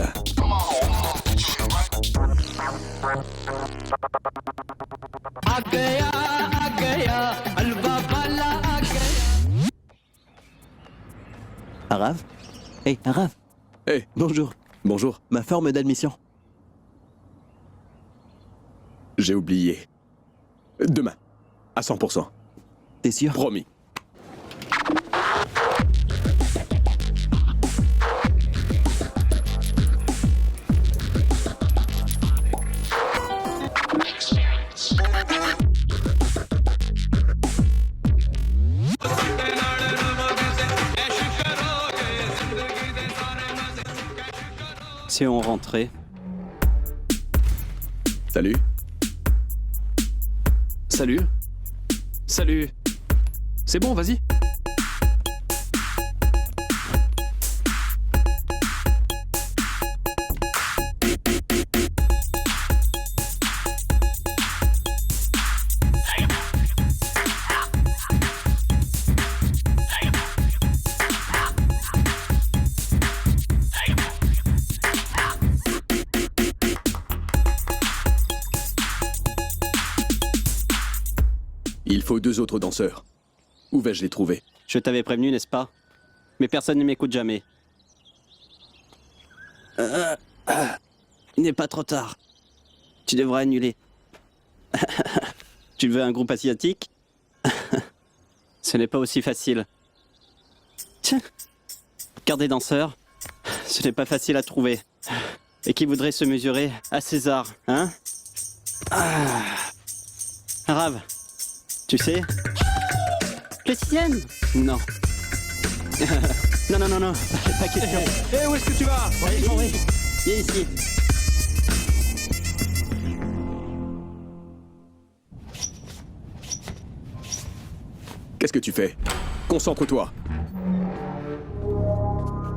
आ गया हलवा Arav? Hey, Arav. Hey. Bonjour. Bonjour. Ma forme d'admission. J'ai oublié. Demain. À 100%. T'es sûr? Promis. Si on rentrait. Salut. Salut. Salut. C'est bon, vas-y. Il faut 2 autres danseurs. Où vais-je les trouver? Je t'avais prévenu, n'est-ce pas? Mais personne ne m'écoute jamais. Il n'est pas trop tard. Tu devrais annuler. Tu veux un groupe asiatique? Ce n'est pas aussi facile. Tiens, garder danseurs, ce n'est pas facile à trouver. Et qui voudrait se mesurer à César, hein? Arav, tu sais? Le sixième? Non. Non, pas question. Hé, où est-ce que tu vas? Allez, j'en vais. Viens ici. Qu'est-ce que tu fais? Concentre-toi.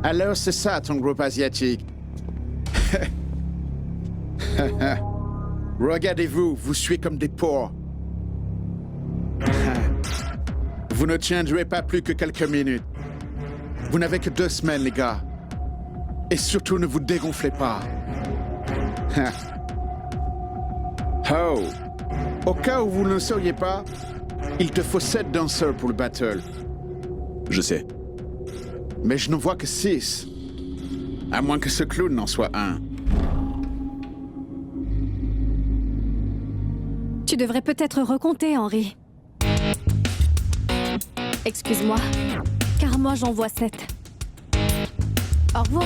Alors c'est ça ton groupe asiatique. Regardez-vous, vous suivez comme des porcs. Vous ne tiendrez pas plus que quelques minutes. Vous n'avez que 2 semaines, les gars. Et surtout, ne vous dégonflez pas. Oh! Au cas où vous ne le sauriez pas, il te faut 7 danseurs pour le battle. Je sais. Mais je n'en vois que 6. À moins que ce clown n'en soit un. Tu devrais peut-être recompter, Henri. Excuse-moi, car moi j'en vois 7. Au revoir.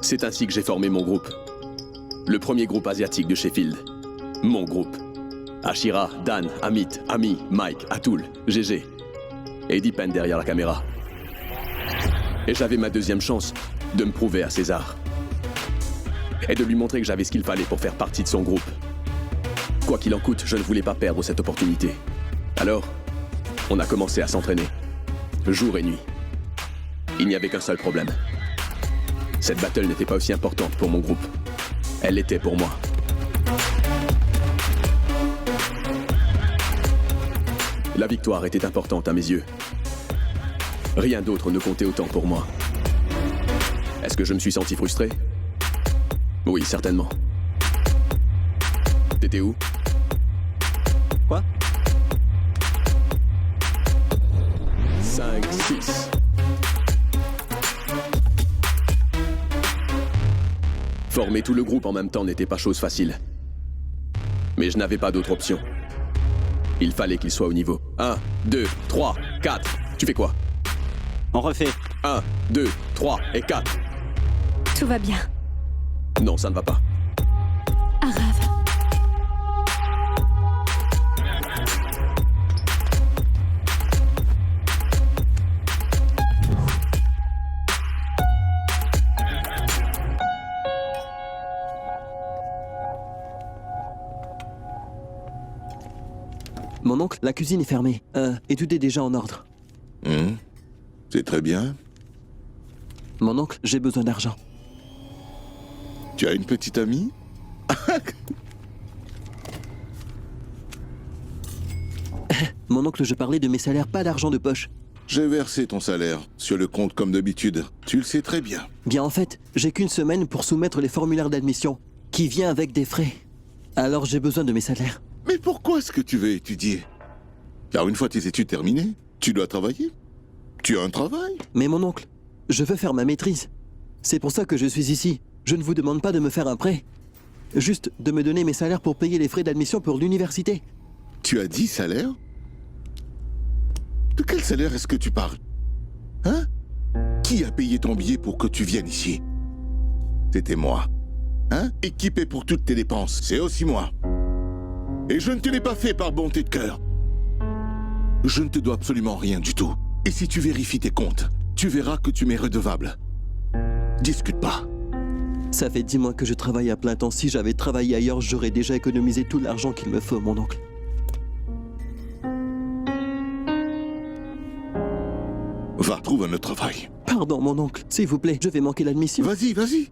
C'est ainsi que j'ai formé mon groupe. Le premier groupe asiatique de Sheffield. Mon groupe. Ashira, Dan, Amit, Ami, Mike, Atul, GG. Et Deepen derrière la caméra. Et j'avais ma 2e chance de me prouver à César. Et de lui montrer que j'avais ce qu'il fallait pour faire partie de son groupe. Quoi qu'il en coûte, je ne voulais pas perdre cette opportunité. Alors, on a commencé à s'entraîner. Jour et nuit. Il n'y avait qu'un seul problème. Cette battle n'était pas aussi importante pour mon groupe. Elle l'était pour moi. La victoire était importante à mes yeux. Rien d'autre ne comptait autant pour moi. Est-ce que je me suis senti frustré? Oui, certainement. T'étais où? Quoi? 5, 6. Former tout le groupe en même temps n'était pas chose facile. Mais je n'avais pas d'autre option. Il fallait qu'il soit au niveau. 1, 2, 3, 4. Tu fais quoi? On refait. 1, 2, 3 et 4. Tout va bien. Non, ça ne va pas. Arav. Mon oncle, la cuisine est fermée. Et tout est déjà en ordre. C'est très bien. Mon oncle, j'ai besoin d'argent. Tu as une petite amie? Mon oncle, je parlais de mes salaires, pas d'argent de poche. J'ai versé ton salaire sur le compte comme d'habitude. Tu le sais très bien. Bien en fait, j'ai qu'une semaine pour soumettre les formulaires d'admission. qui vient avec des frais. Alors j'ai besoin de mes salaires. Mais pourquoi est-ce que tu veux étudier? Car une fois tes études terminées, tu dois travailler. Tu as un travail. Mais mon oncle, je veux faire ma maîtrise. C'est pour ça que je suis ici. Je ne vous demande pas de me faire un prêt. Juste de me donner mes salaires pour payer les frais d'admission pour l'université. Tu as dit salaire? De quel salaire est-ce que tu parles? Hein? Qui a payé ton billet pour que tu viennes ici? C'était moi. Hein? Équipé pour toutes tes dépenses, c'est aussi moi. Et je ne te l'ai pas fait par bonté de cœur. Je ne te dois absolument rien du tout. Et si tu vérifies tes comptes, tu verras que tu m'es redevable. Discute pas. Ça fait 10 mois que je travaille à plein temps. Si j'avais travaillé ailleurs, j'aurais déjà économisé tout l'argent qu'il me faut, mon oncle. Va, trouve un autre travail. Pardon, mon oncle. S'il vous plaît, je vais manquer l'admission. Vas-y, vas-y.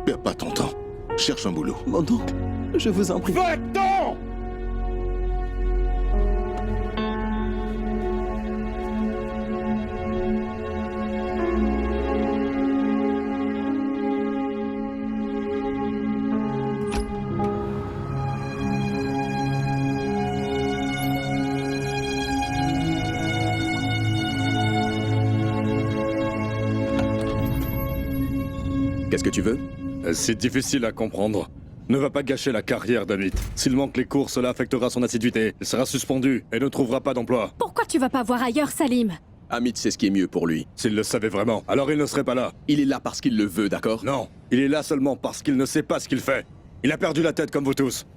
Perds pas ton temps. Cherche un boulot. Mon oncle, je vous en prie. Va-t'en! Qu'est-ce que tu veux? C'est difficile à comprendre. Ne va pas gâcher la carrière d'Amit. S'il manque les cours, cela affectera son assiduité. Il sera suspendu et ne trouvera pas d'emploi. Pourquoi tu vas pas voir ailleurs, Salim? Amit sait ce qui est mieux pour lui. S'il le savait vraiment, alors il ne serait pas là. Il est là parce qu'il le veut, d'accord? Non, il est là seulement parce qu'il ne sait pas ce qu'il fait. Il a perdu la tête comme vous tous.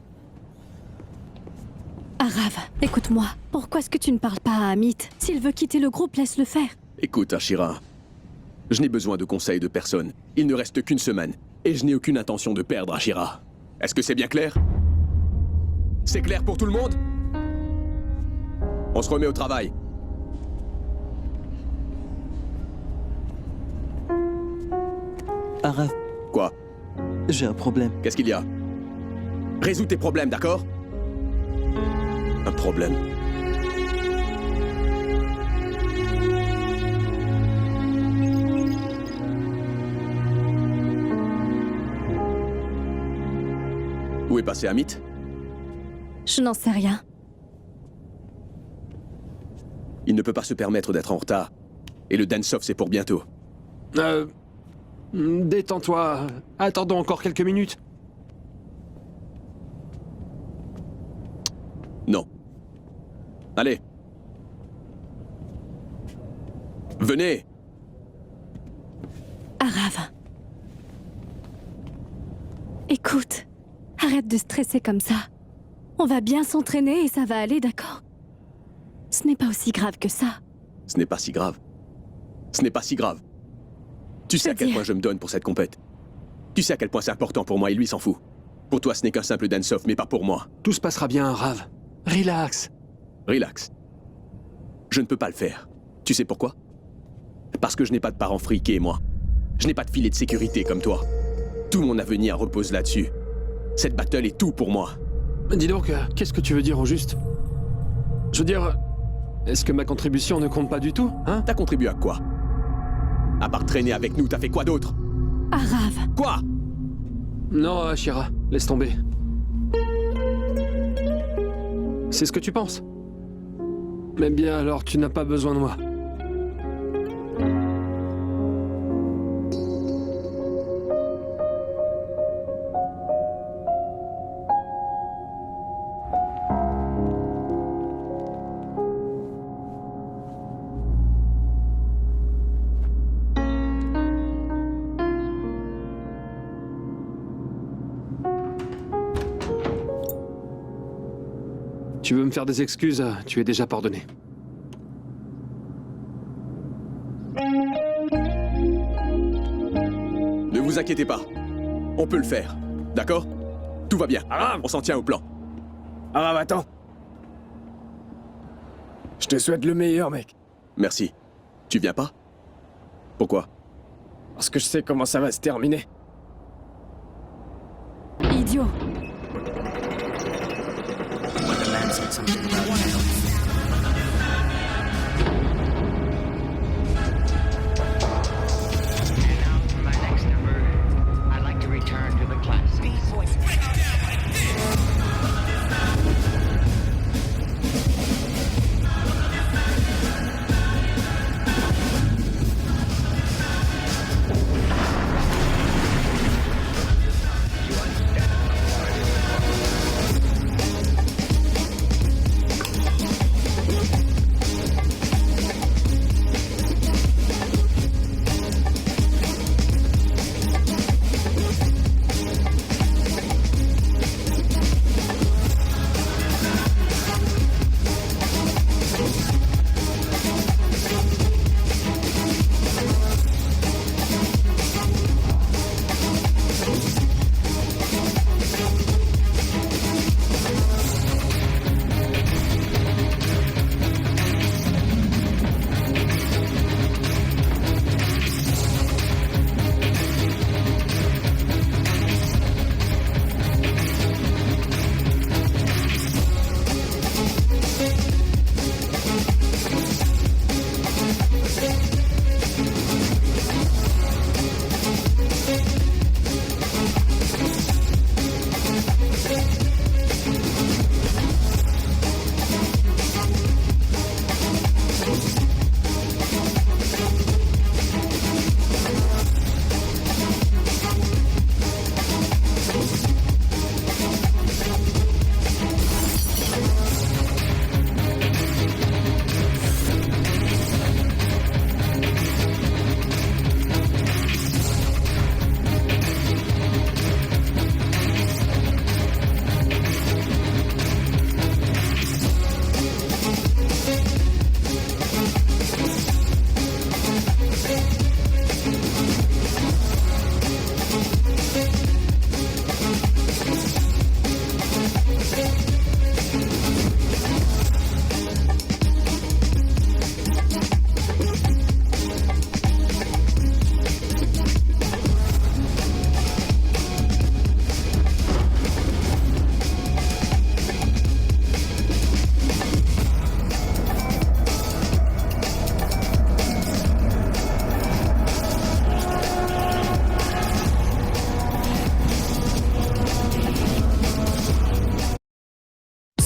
Arav, écoute-moi. Pourquoi est-ce que tu ne parles pas à Amit? S'il veut quitter le groupe, laisse-le faire. Écoute, Ashira. Je n'ai besoin de conseils de personne. Il ne reste qu'une semaine. Et je n'ai aucune intention de perdre Ashira. Est-ce que c'est bien clair? C'est clair pour tout le monde? On se remet au travail. Arav. Quoi? J'ai un problème. Qu'est-ce qu'il y a? Résous tes problèmes, d'accord? Un problème. Où est passé Amit? Je n'en sais rien. Il ne peut pas se permettre d'être en retard. Et le dance-off, c'est pour bientôt. Détends-toi. Attendons encore quelques minutes. Non. Allez. Venez. Arav. Écoute, arrête de stresser comme ça. On va bien s'entraîner et ça va aller, d'accord? Ce n'est pas aussi grave que ça. Ce n'est pas si grave. Ce n'est pas si grave. Tu sais à quel point je me donne pour cette compète. Tu sais à quel point c'est important pour moi et lui s'en fout. Pour toi, ce n'est qu'un simple dance-off, mais pas pour moi. Tout se passera bien, Rav. Relax. Relax. Je ne peux pas le faire. Tu sais pourquoi? Parce que je n'ai pas de parents friqués, moi. Je n'ai pas de filet de sécurité comme toi. Tout mon avenir repose là-dessus. Cette battle est tout pour moi. Dis donc, qu'est-ce que tu veux dire au juste? Je veux dire, est-ce que ma contribution ne compte pas du tout, hein? T'as contribué à quoi? À part traîner avec nous, t'as fait quoi d'autre? Arav. Quoi? Non, Ashira, laisse tomber. C'est ce que tu penses? Mais bien alors, tu n'as pas besoin de moi. Tu veux me faire des excuses, tu es déjà pardonné. Ne vous inquiétez pas. On peut le faire. D'accord? Tout va bien. Arav! On s'en tient au plan. Arav, attends. Je te souhaite le meilleur, mec. Merci. Tu viens pas? Pourquoi? Parce que je sais comment ça va se terminer. Idiot.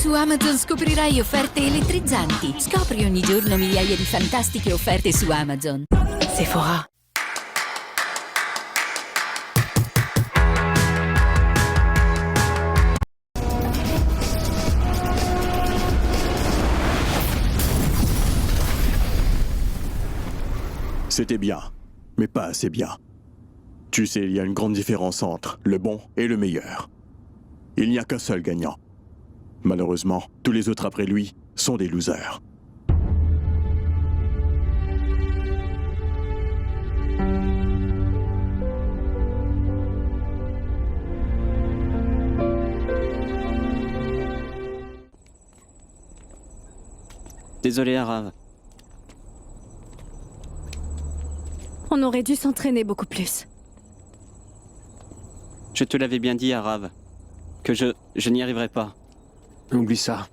Su Amazon scoprirai offerte elettrizzanti. Scopri ogni giorno migliaia di fantastiche offerte su Amazon. Sephora. C'était bien, mais pas assez bien. Tu sais, il y a une grande différence entre le bon et le meilleur. Il n'y a qu'un seul gagnant. Malheureusement, tous les autres après lui sont des losers. Désolé, Arav. On aurait dû s'entraîner beaucoup plus. Je te l'avais bien dit, Arav, que je n'y arriverai pas. Oublie ça.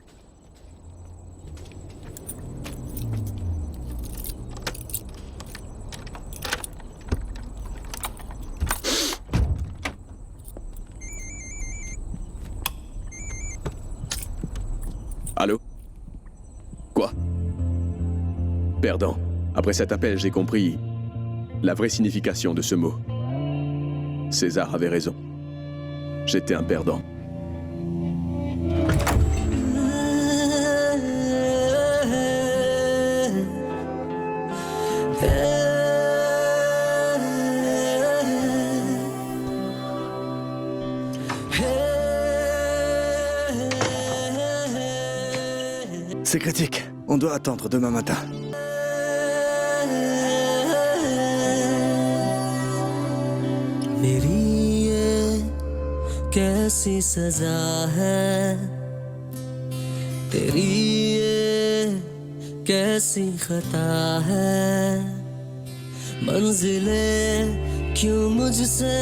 Allô? Quoi? Perdant. Après cet appel, j'ai compris la vraie signification de ce mot. César avait raison. J'étais un perdant. C'est critique. On doit attendre demain matin. मेरी ये कैसी सजा है तेरी ये कैसी खता है मंजिले क्यों मुझसे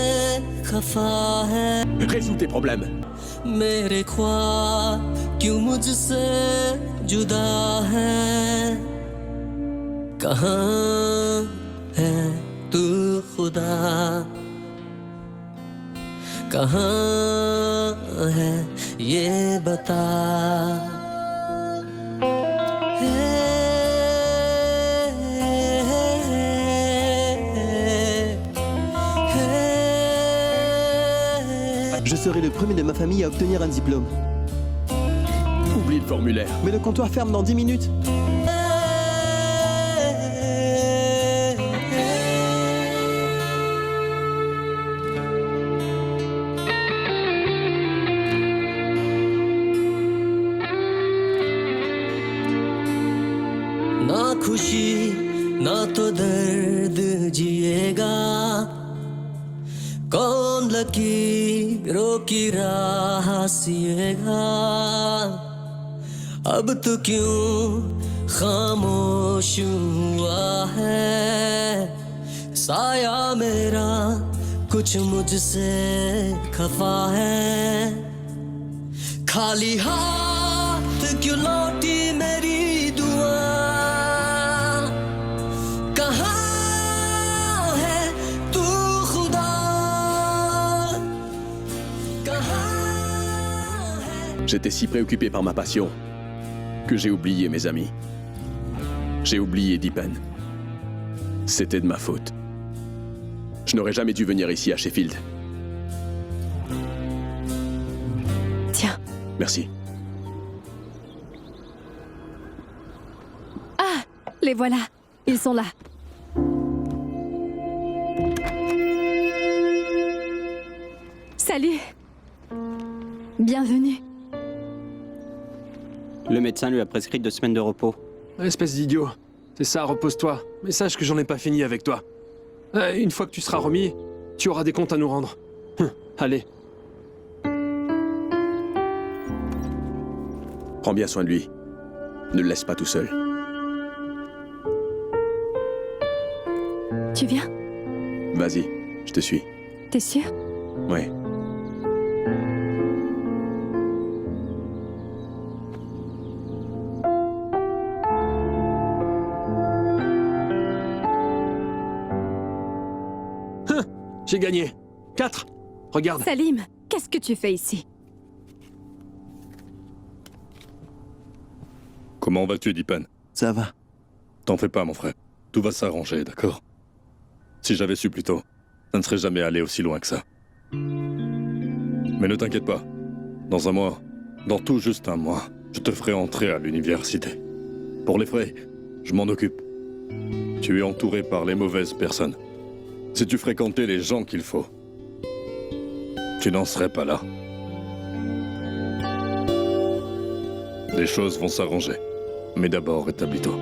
खफा है Résous tes problèmes. मेरे ख्वाब क्यों मुझसे जुदा है कहाँ है तू खुदा कहाँ है ये बता Je serai le premier de ma famille à obtenir un diplôme. Oublie le formulaire. Mais le comptoir ferme dans 10 minutes. ना खुशी ना तो दर्द जिएगा कौन लकीरों की राह सिएगा अब तो क्यों खामोश हुआ है साया मेरा कुछ मुझसे खफा है खाली हाथ क्यों लौटी मेरी दुआ कहाँ है तू खुदा J'étais si préoccupé par ma passion que j'ai oublié mes amis. J'ai oublié Deepen. C'était de ma faute. Je n'aurais jamais dû venir ici à Sheffield. Tiens. Merci. Ah, les voilà. Ils sont là. Salut. Bienvenue. Le médecin lui a prescrit 2 semaines de repos. Espèce d'idiot. C'est ça, repose-toi. Mais sache que j'en ai pas fini avec toi. Une fois que tu seras remis, tu auras des comptes à nous rendre. Allez. Prends bien soin de lui. Ne le laisse pas tout seul. Tu viens? Vas-y, je te suis. T'es sûr? Ouais. J'ai gagné. 4. Regarde. Salim, qu'est-ce que tu fais ici? Comment vas-tu, Dipen? Ça va. T'en fais pas, mon frère. Tout va s'arranger, d'accord? Si j'avais su plus tôt, ça ne serait jamais allé aussi loin que ça. Mais ne t'inquiète pas. Dans un mois, dans tout juste un mois, je te ferai entrer à l'université. Pour les frais, je m'en occupe. Tu es entouré par les mauvaises personnes. Si tu fréquentais les gens qu'il faut, tu n'en serais pas là. Les choses vont s'arranger. Mais d'abord, rétablis-toi.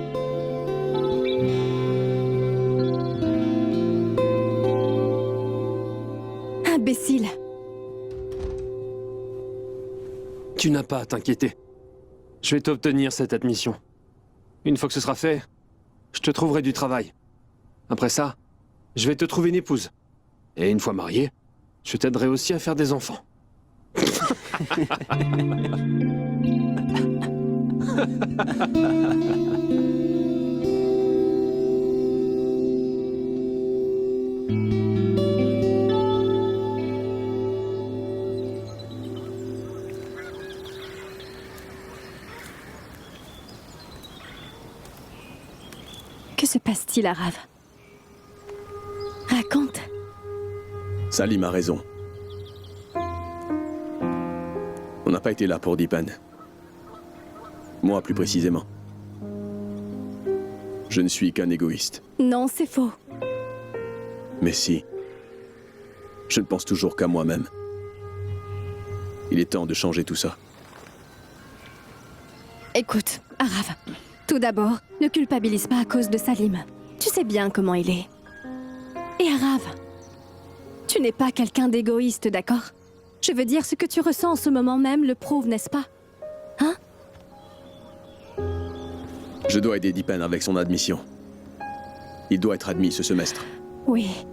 Imbécile. Tu n'as pas à t'inquiéter. Je vais t'obtenir cette admission. Une fois que ce sera fait, je te trouverai du travail. Après ça, je vais te trouver une épouse. Et une fois marié, je t'aiderai aussi à faire des enfants. Que se passe-t-il, Arav? Raconte. Salim a raison. On n'a pas été là pour Dipen. Moi, plus précisément. Je ne suis qu'un égoïste. Non, c'est faux. Mais si. Je ne pense toujours qu'à moi-même. Il est temps de changer tout ça. Écoute, Arav, tout d'abord, ne culpabilise pas à cause de Salim. Tu sais bien comment il est. Et Arav, tu n'es pas quelqu'un d'égoïste, d'accord? Je veux dire, ce que tu ressens en ce moment même le prouve, n'est-ce pas? Hein? Je dois aider Dipen avec son admission. Il doit être admis ce semestre. Oui.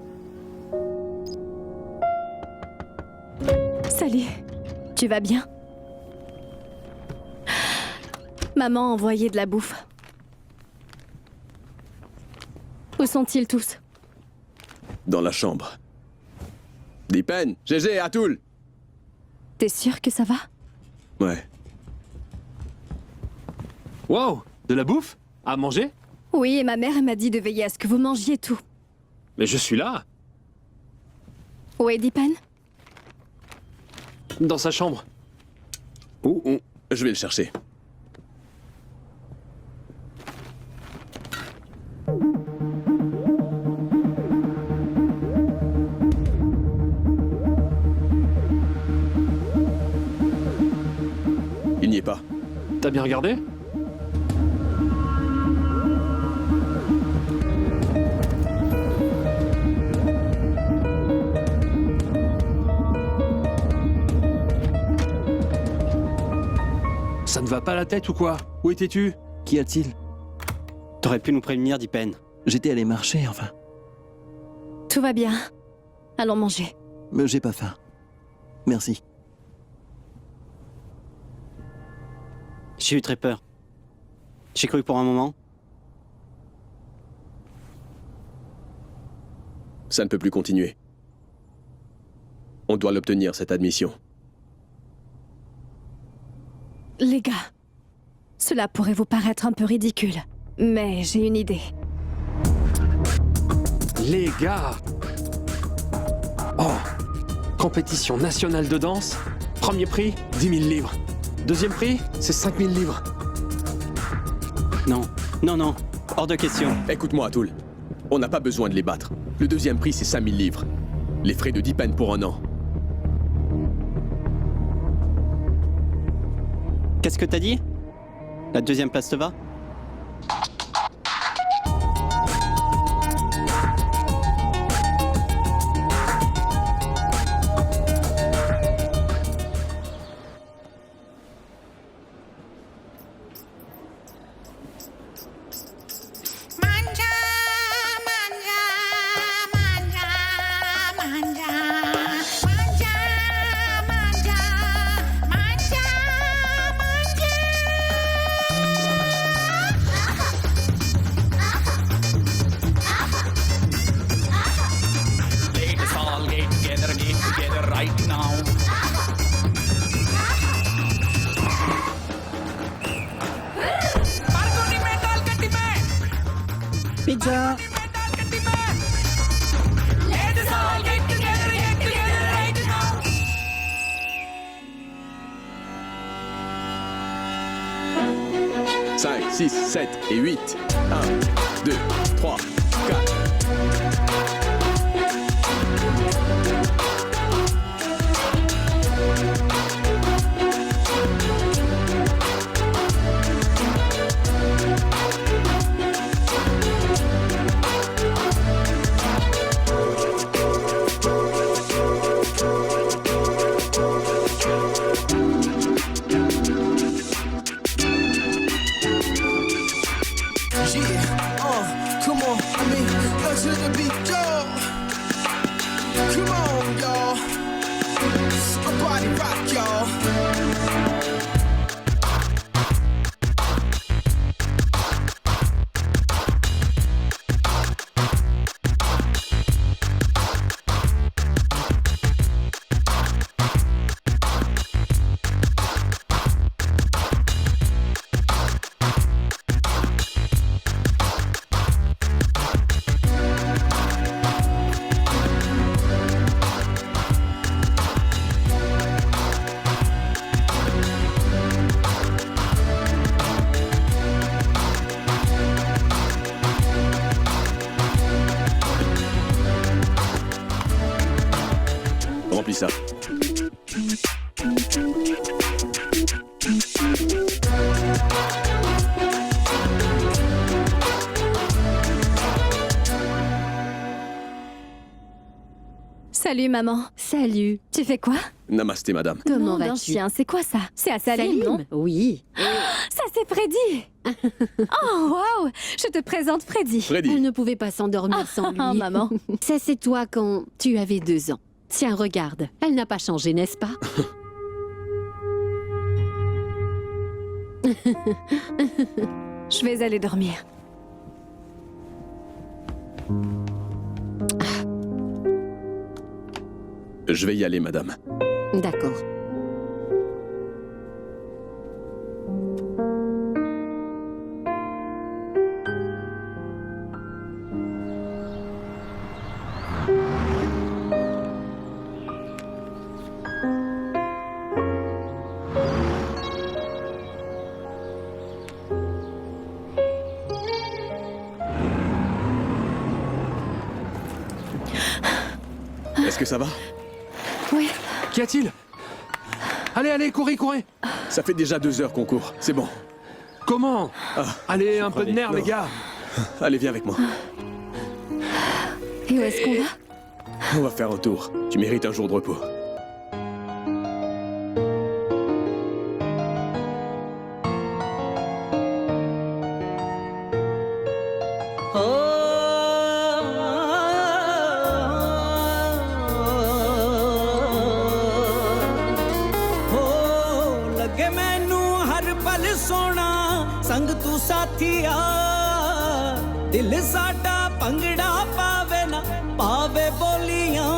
Salut. Tu vas bien? Maman a envoyé de la bouffe. Où sont-ils tous? Dans la chambre. Dipen, GG, Atoul! T'es sûr que ça va? Ouais. Wow! De la bouffe? À manger? Oui, et ma mère elle m'a dit de veiller à ce que vous mangiez tout. Mais je suis là! Où est Dipen? Dans sa chambre. Je vais le chercher. Il n'y est pas. T'as bien regardé? Ça ne va pas la tête ou quoi? Où étais-tu? Qu'y a-t-il? T'aurais pu nous prévenir, Dipen. J'étais allé marcher, enfin. Tout va bien. Allons manger. Mais j'ai pas faim. Merci. J'ai eu très peur. J'ai cru pour un moment. Ça ne peut plus continuer. On doit l'obtenir, cette admission. Les gars, cela pourrait vous paraître un peu ridicule, mais j'ai une idée. Les gars! Oh! Compétition nationale de danse. Premier prix, 10 000 livres. Deuxième prix, c'est 5 000 livres. Non, non, non. Hors de question. Écoute-moi, Atoul. On n'a pas besoin de les battre. Le deuxième prix, c'est 5 000 livres. Les frais de Dipen pour un an. Qu'est-ce que t'as dit? La deuxième place te va? party man. Let us all get together right now. 5, 6, 7 et 8. 1, 2, 3, 4. Come on, I mean, let's hit the beat, y'all. Come on, y'all. A body rock, y'all. Remplis ça. Salut maman. Salut. Tu fais quoi? Namasté, madame. Comment Nom d'un vas-tu? chien, c'est quoi ça? C'est à Salim, non? Oui. Ça c'est Freddy. Oh waouh! Je te présente Freddy. Elle ne pouvait pas s'endormir sans lui. Oh maman. Ça c'est toi quand tu avais 2 ans. Tiens, regarde. Elle n'a pas changé, n'est-ce pas? Je vais aller dormir. Je vais y aller, madame. D'accord. Est-ce que ça va? Oui. Qu'y a-t-il? Allez, allez, courez, courez. Ça fait déjà 2 heures qu'on court, c'est bon. Comment? Allez, un peu de nerfs, les gars. Allez, viens avec moi. Et où est-ce qu'on va? On va faire un tour. Tu mérites un jour de repos. लगे मैनू हर पल सोना संग तू साथिया दिल साडा भंगड़ा पावे ना पावे बोलियां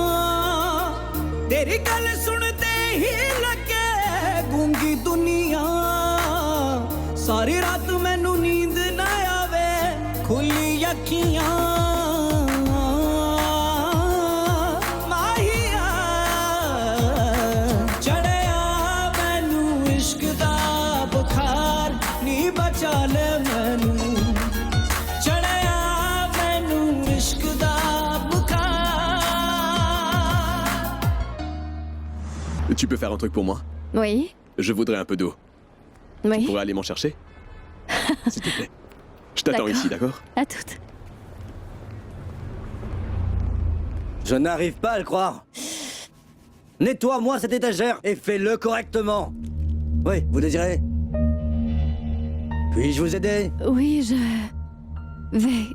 तेरी गल सुनते ही लगे गूंगी दुनिया सारी रात मैनू नींद ना आवे खुली अखियां Tu peux faire un truc pour moi? Oui. Je voudrais un peu d'eau. Oui. Tu pourrais aller m'en chercher? S'il te plaît. Je t'attends ici, d'accord? À toutes. Je n'arrive pas à le croire. Nettoie-moi cette étagère et fais-le correctement. Oui, vous désirez? Puis-je vous aider? Oui, je vais.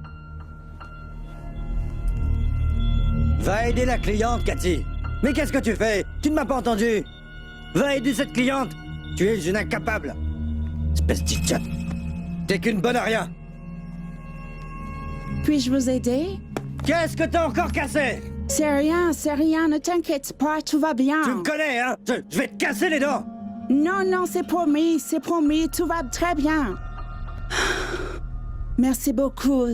Va aider la cliente, Cathy. Mais qu'est-ce que tu fais? Tu ne m'as pas entendu. Va aider cette cliente. Tu es une incapable. Espèce d'idiote. T'es qu'une bonne à rien. Puis-je vous aider? Qu'est-ce que t'as encore cassé? C'est rien, ne t'inquiète pas, tout va bien. Tu me connais, hein? Je vais te casser les dents. Non, c'est promis, tout va très bien. Merci beaucoup.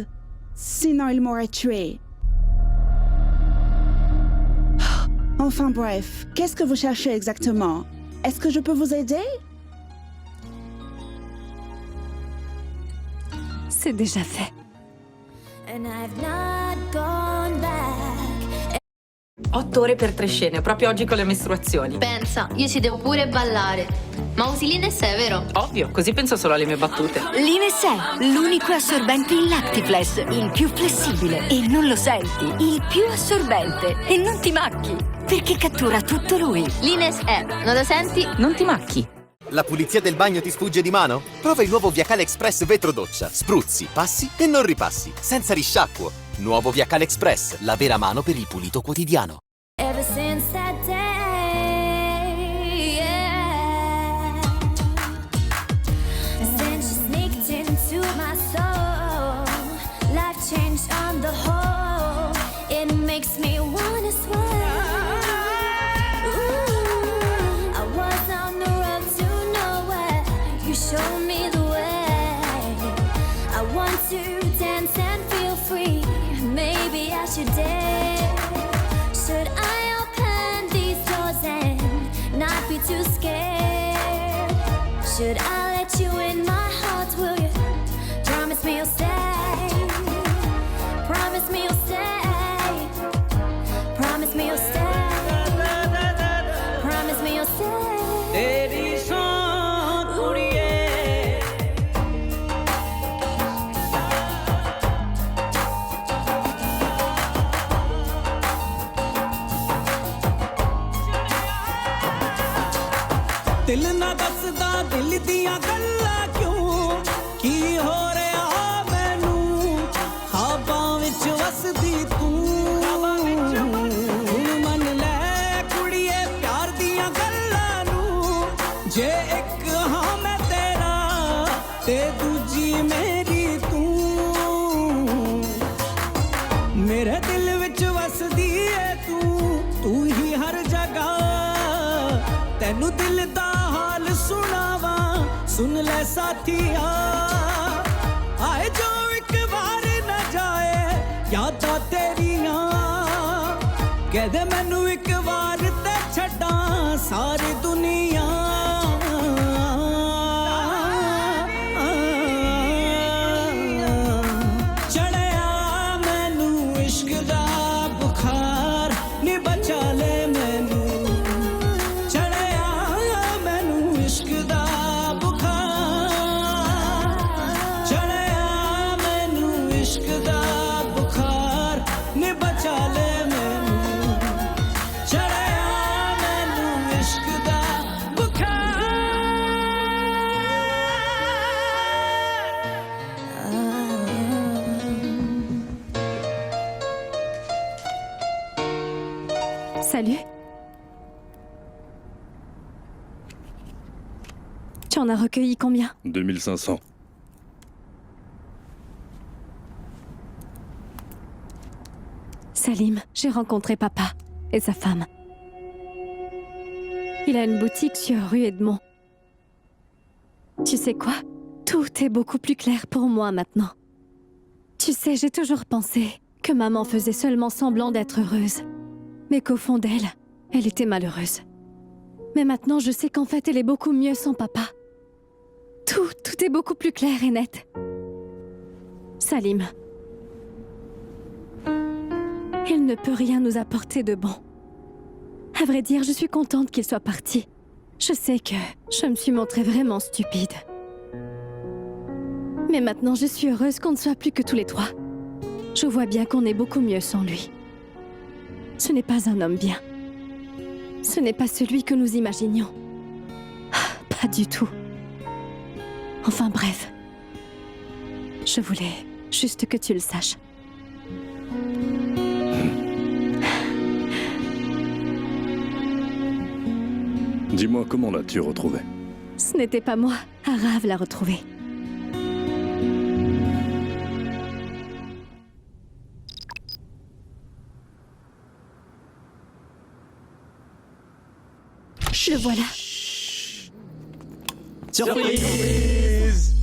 Sinon, il m'aurait tué. Enfin bref, qu'est-ce que vous cherchez exactement? Est-ce que je peux vous aider? C'est déjà fait. 8 ore per 3 scene, proprio oggi con le mestruazioni. Pensa, io ci devo pure ballare. Ma usi l'Ines, vero? Ovvio, così penso solo alle mie battute. L'Ines è l'unico assorbente in Lactiflex, il più flessibile e non lo senti, il più assorbente e non ti macchi, perché cattura tutto lui. L'Ines è, non la senti? Non ti macchi. La pulizia del bagno ti sfugge di mano? Prova il nuovo Viacale Express Vetro Doccia. Spruzzi, passi e non ripassi, senza risciacquo. Nuovo Viacale Express, la vera mano per il pulito quotidiano. Ever since that day, yeah. Since you sneaked into my soul, life changed on the whole. It makes me wanna swim. Ooh, I was on the road to nowhere. You showed me the way. I want to dance and feel free. Maybe I should dare. Should I open these doors and not be too scared? Should I let you in my heart? Will you promise me you'll stay? Promise me you'll stay. Promise me you'll stay. Promise me you'll stay. दिल ना दसदा दिल दियां गल्लां क्यों की हो रहा मैनू ख्वाबां विच वसदी तू मन ले कुड़िए प्यार दियां गल्लां नू जे एक हां मैं तेरा ते दूजी मेरी तू मेरे दिल विच वसदी है तू ही हर जगह तैनू दिल दा हाल सुनावा सुन ले साथिया आए जो एक बार न जाए यादां तेरियां कह दे मैनू एक बार ते छड्डा सारी दुनिया चढ़िया मैनू इश्क दा बुखार नी बचा ले मैनू Salut. Tu en as recueilli combien? 2500. Salim, j'ai rencontré papa et sa femme. Il a une boutique sur rue Edmond. Tu sais quoi? Tout est beaucoup plus clair pour moi maintenant. Tu sais, j'ai toujours pensé que maman faisait seulement semblant d'être heureuse. Mais qu'au fond d'elle, elle était malheureuse. Mais maintenant, je sais qu'en fait, elle est beaucoup mieux sans papa. Tout est beaucoup plus clair et net. Salim. Il ne peut rien nous apporter de bon. À vrai dire, je suis contente qu'il soit parti. Je sais que je me suis montrée vraiment stupide. Mais maintenant, je suis heureuse qu'on ne soit plus que tous les trois. Je vois bien qu'on est beaucoup mieux sans lui. Ce n'est pas un homme bien. Ce n'est pas celui que nous imaginions. Pas du tout. Enfin bref. Je voulais juste que tu le saches. Dis-moi, comment l'as-tu retrouvé? Ce n'était pas moi. Arav l'a retrouvé. Le voilà. Surprise!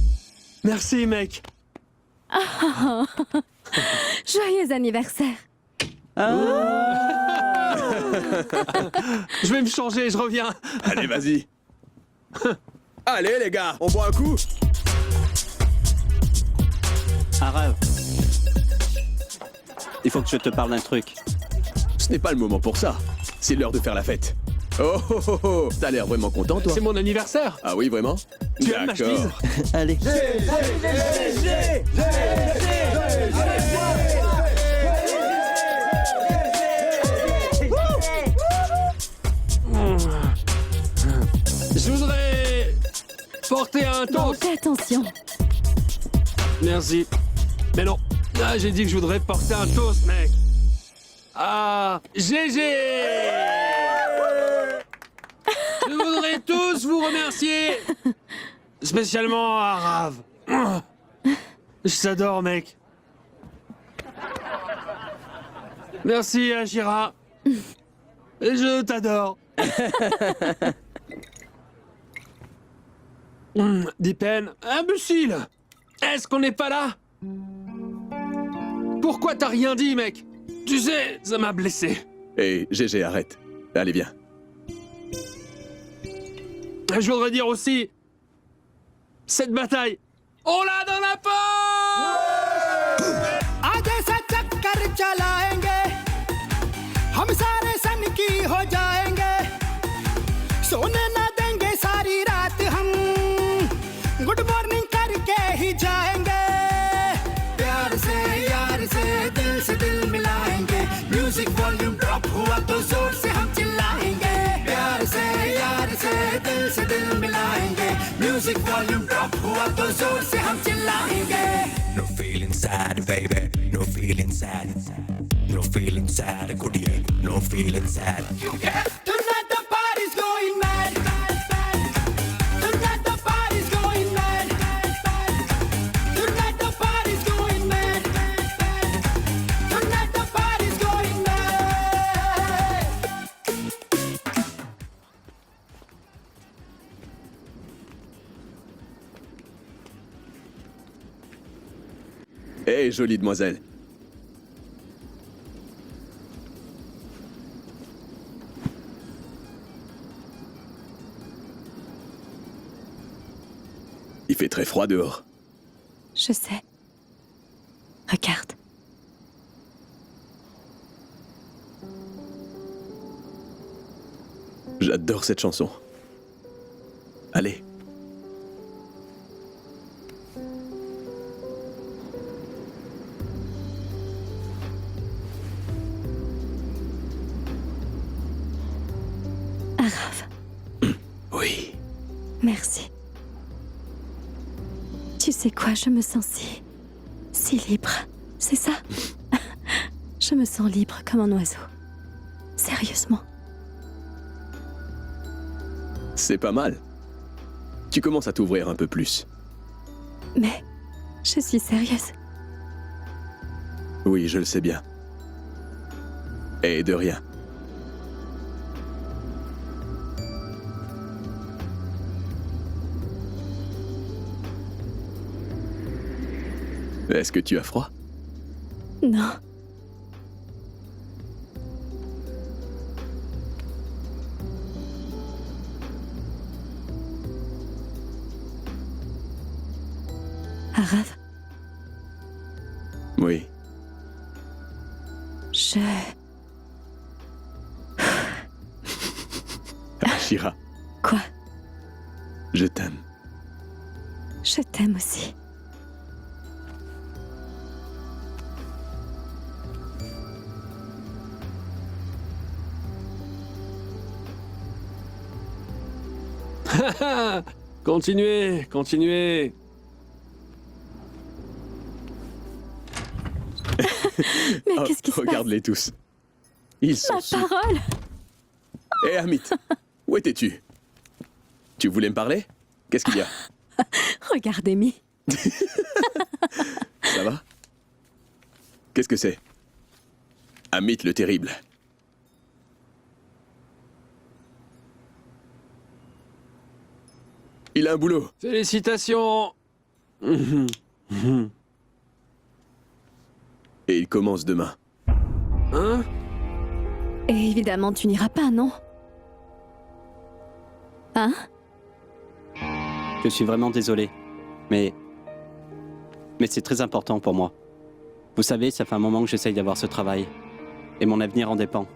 Merci, mec. Joyeux anniversaire. Je vais me changer, je reviens. Allez, vas-y. Allez, les gars, on boit un coup. Arav, il faut que je te parle d'un truc. Ce n'est pas le moment pour ça. C'est l'heure de faire la fête. Oh, oh, oh, oh. T'as l'air vraiment content, toi? C'est mon anniversaire. Ah oui, vraiment? Tu aimes ma chemise? Allez. Je voudrais porter un Bon, toast. fais attention. Merci. Mais non. Ah, j'ai dit que je voudrais porter un toast, mec. Ah, GG. Je voudrais tous vous remercier. Spécialement Arav. Je t'adore, mec. Merci, Ashira. Et je t'adore. Dipen, imbécile! Est-ce qu'on n'est pas là? Pourquoi t'as rien dit, mec? Tu sais, ça m'a blessé. Hé, GG, arrête. Allez, viens. Je voudrais dire aussi... Cette bataille, on l'a dans la peau! सोने ना देंगे सारी रात हम good morning करके ही जाएंगे प्यार से यार से दिल मिलाएंगे म्यूजिक वॉल्यूम ड्रॉप हुआ तो जोर से हम चिल्लाएंगे प्यार से यार से दिल मिलाएंगे म्यूजिक वॉल्यूम ड्रॉप हुआ तो जोर से हम चिल्लाएंगे No feeling sad baby no feeling sad no feeling sad goodie no feeling sad you get tonight the party's going mad tonight the party's going mad tonight the party's going mad tonight the party's going mad Hé, jolie demoiselle. Il fait très froid dehors. Je sais. Regarde. J'adore cette chanson. Allez. Arav. Oui. Merci. Tu sais quoi, je me sens si libre. C'est ça? Je me sens libre comme un oiseau. Sérieusement. C'est pas mal. Tu commences à t'ouvrir un peu plus. Mais je suis sérieuse. Oui, je le sais bien. Et de rien. Est-ce que tu as froid? Non. Arav, Oui. Shira, Quoi? je t'aime. Je t'aime aussi. Continuez, continuez. Mais qu'est-ce qui se passe? Regarde-les tous. Ils sont Ma sous. parole! Hé, Amit, où étais-tu? Tu voulais me parler? Qu'est-ce qu'il y a? Regarde, Amy. Ça va? Qu'est-ce que c'est? Amit le terrible. Il a un boulot. Félicitations. Et il commence demain. Hein? Et évidemment, tu n'iras pas, non? Hein? Je suis vraiment désolé. Mais c'est très important pour moi. Vous savez, ça fait un moment que j'essaye d'avoir ce travail. Et mon avenir en dépend.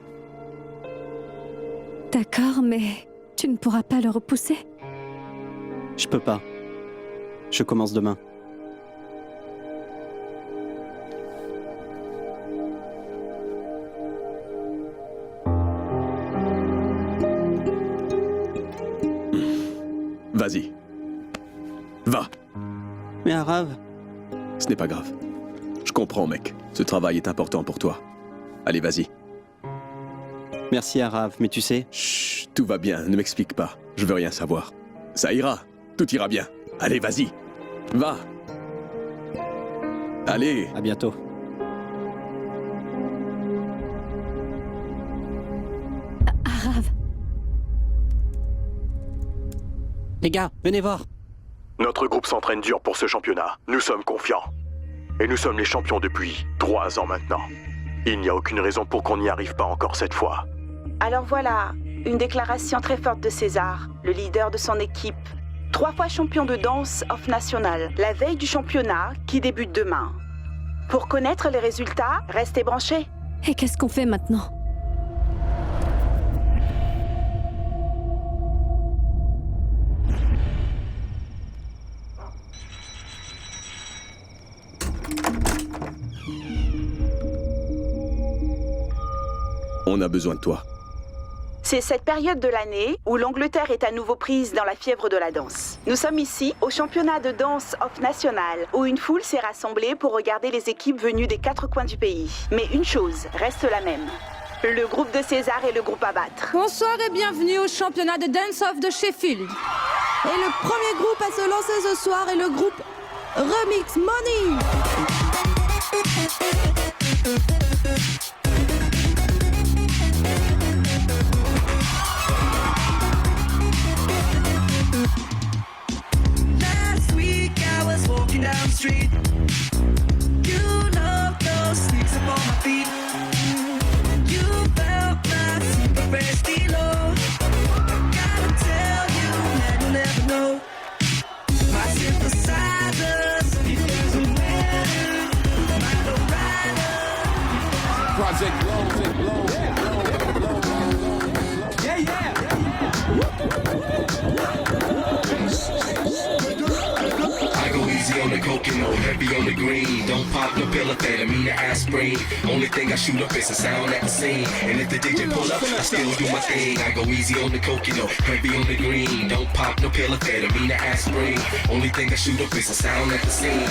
D'accord, mais tu ne pourras pas le repousser. Je peux pas. Je commence demain. Vas-y. Va. Mais Arav... Ce n'est pas grave. Je comprends, mec. Ce travail est important pour toi. Allez, vas-y. Merci Arav, mais tu sais... Chut, tout va bien, ne m'explique pas. Je veux rien savoir. Ça ira. Tout ira bien. Allez, vas-y. Va. Allez. À bientôt. Arav. Les gars, venez voir. Notre groupe s'entraîne dur pour ce championnat. Nous sommes confiants. Et nous sommes les champions depuis 3 ans maintenant. Il n'y a aucune raison pour qu'on n'y arrive pas encore cette fois. Alors voilà, une déclaration très forte de César, le leader de son équipe. 3 fois champion de danse off-national, la veille du championnat qui débute demain. Pour connaître les résultats, restez branchés. Et qu'est-ce qu'on fait maintenant? On a besoin de toi. C'est cette période de l'année où l'Angleterre est à nouveau prise dans la fièvre de la danse. Nous sommes ici au championnat de danse off-national où une foule s'est rassemblée pour regarder les équipes venues des 4 coins du pays. Mais une chose reste la même. Le groupe de César est le groupe à battre. Bonsoir et bienvenue au championnat de dance-off de Sheffield. Et le premier groupe à se lancer ce soir est le groupe Remix Money. Walking down the street, you love those sneaks up on my feet. You felt my super fancy low. Gotta tell you, man, you'll never know. My synthesizers, if a winner, my lowrider. Project blow, yeah, yeah. Easy on the coconut, heavy on the green. Don't pop no pill of amphetamine or aspirin. Only thing I shoot up is a sound at the scene. And if the DJ pull up, I still do my thing. I go easy on the coconut, heavy on the green. Don't pop no pill of amphetamine or aspirin. Only thing I shoot up is a sound at the scene.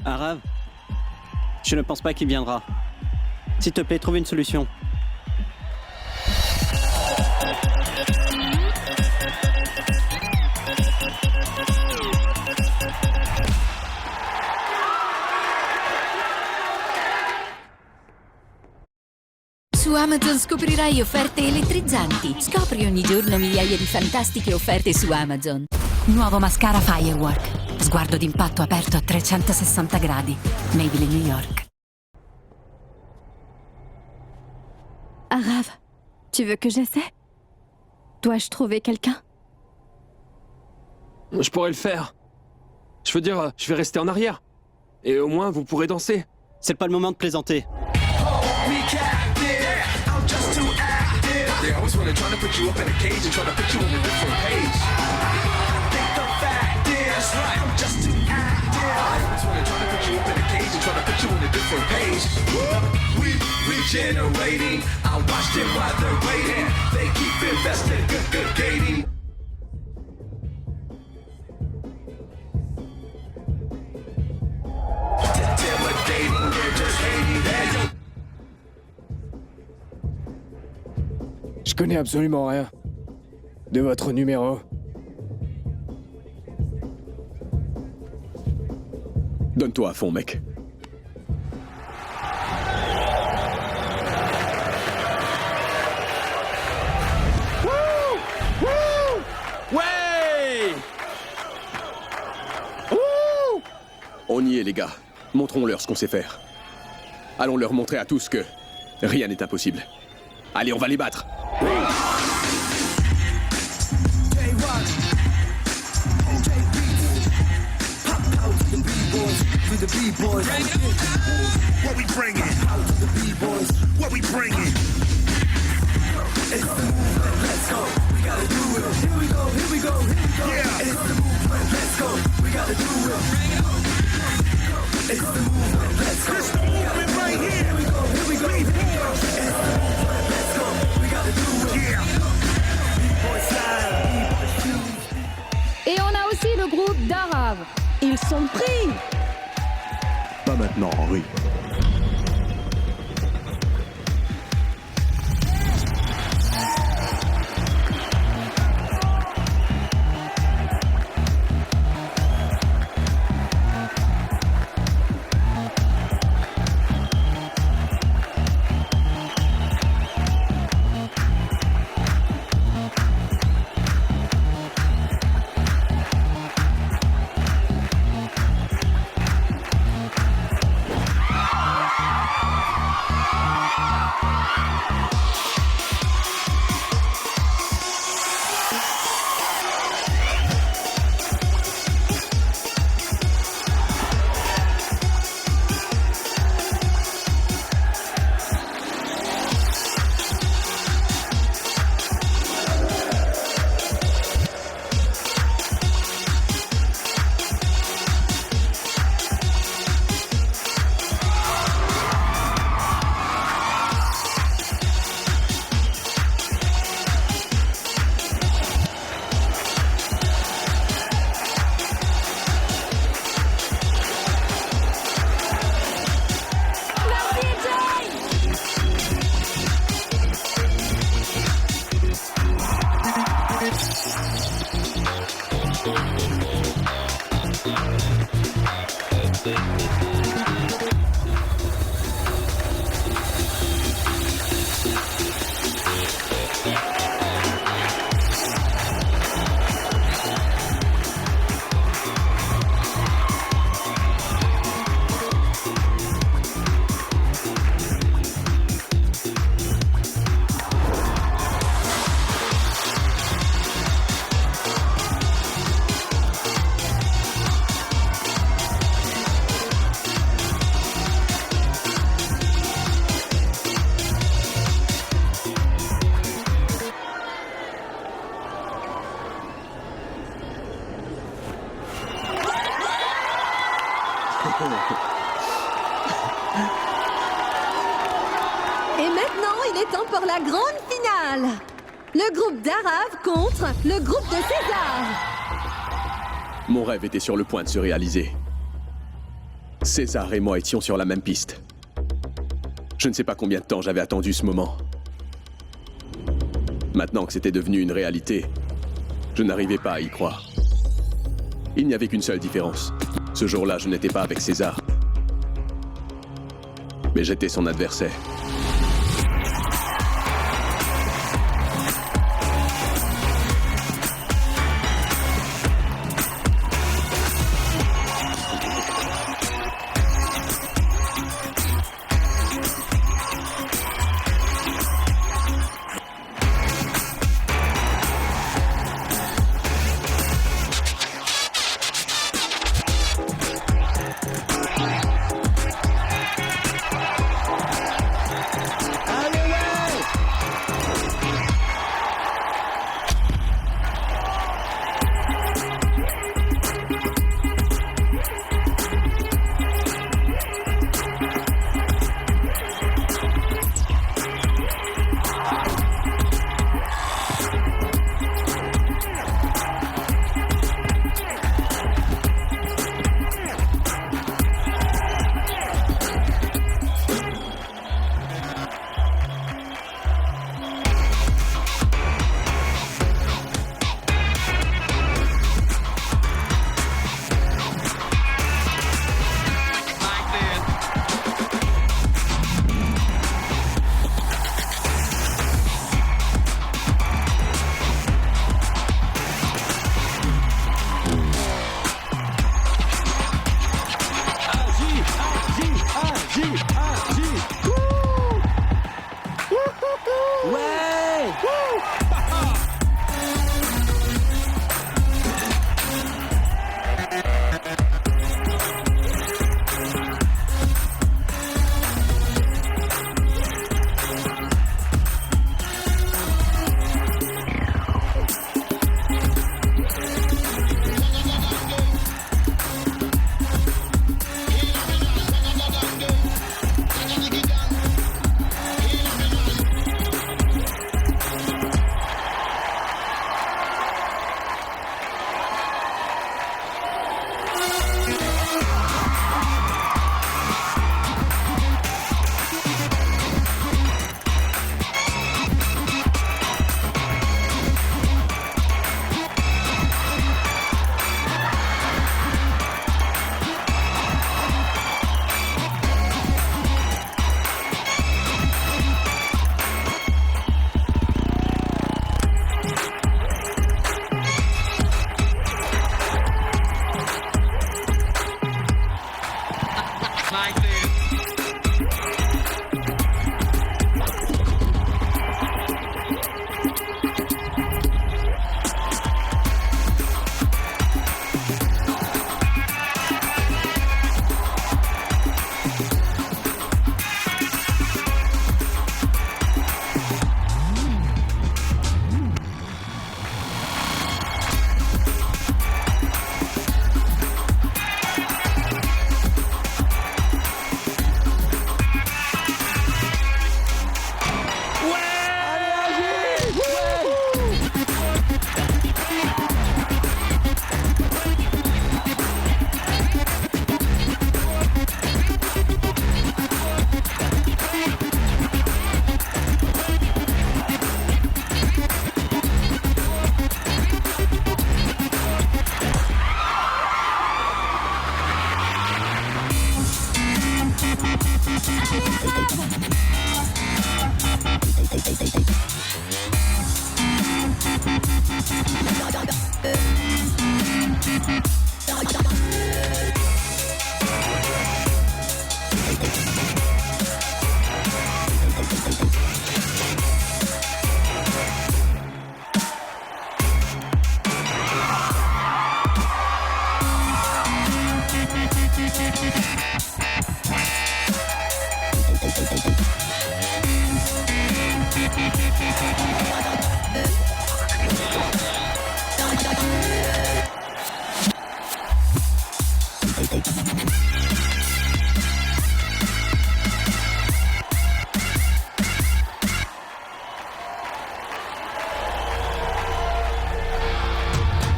Arav, je ne pense pas qu'il viendra. S'il te plaît, trouve une solution. Su Amazon scoprirai offerte elettrizzanti. Scopri ogni giorno migliaia di fantastiche offerte su Amazon. Nuovo mascara Firework. Sguardo d'impatto aperto a 360 gradi. Maybelline New York. Arav, tu veux que j'essaie? Dois-je trouver quelqu'un? Je pourrais le faire. Je veux dire, je vais rester en arrière. Et au moins, vous pourrez danser. C'est pas le moment de plaisanter. They always wanna try to put you up in a cage and try to put you on a different page. I think the fact is, right, I'm just too active. They always wanna try to put you up in a cage and try to put you on a different page. We regenerating. I watch them while they're waiting. They keep investing, good gating. Intimidating, they're just hating. Je connais absolument rien. De votre numéro. Donne-toi à fond, mec. Ouais! On y est, les gars. Montrons-leur ce qu'on sait faire. Allons leur montrer à tous que rien n'est impossible. Allez, on va les battre. The B-boys, what we bringing? Out to the B-boys, what we bringing? It's the movement, let's go. We gotta do it. Here we go, here we go, here we go. Yeah. It's the movement, let's go. We gotta do it. It's the movement, let's go. It's the movement right here. Here we go, here we go, here we go. It's the movement, let's go. We gotta do it. Yeah. B-boy style, B-boy shoes. Et on a aussi le groupe d'Araves. Ils sont pris. Pas maintenant, Henri. Et maintenant, il est temps pour la grande finale. Le groupe d'Araves contre le groupe de César. Mon rêve était sur le point de se réaliser. César et moi étions sur la même piste. Je ne sais pas combien de temps j'avais attendu ce moment. Maintenant que c'était devenu une réalité, je n'arrivais pas à y croire. Il n'y avait qu'une seule différence. Ce jour-là, je n'étais pas avec César. Mais j'étais son adversaire.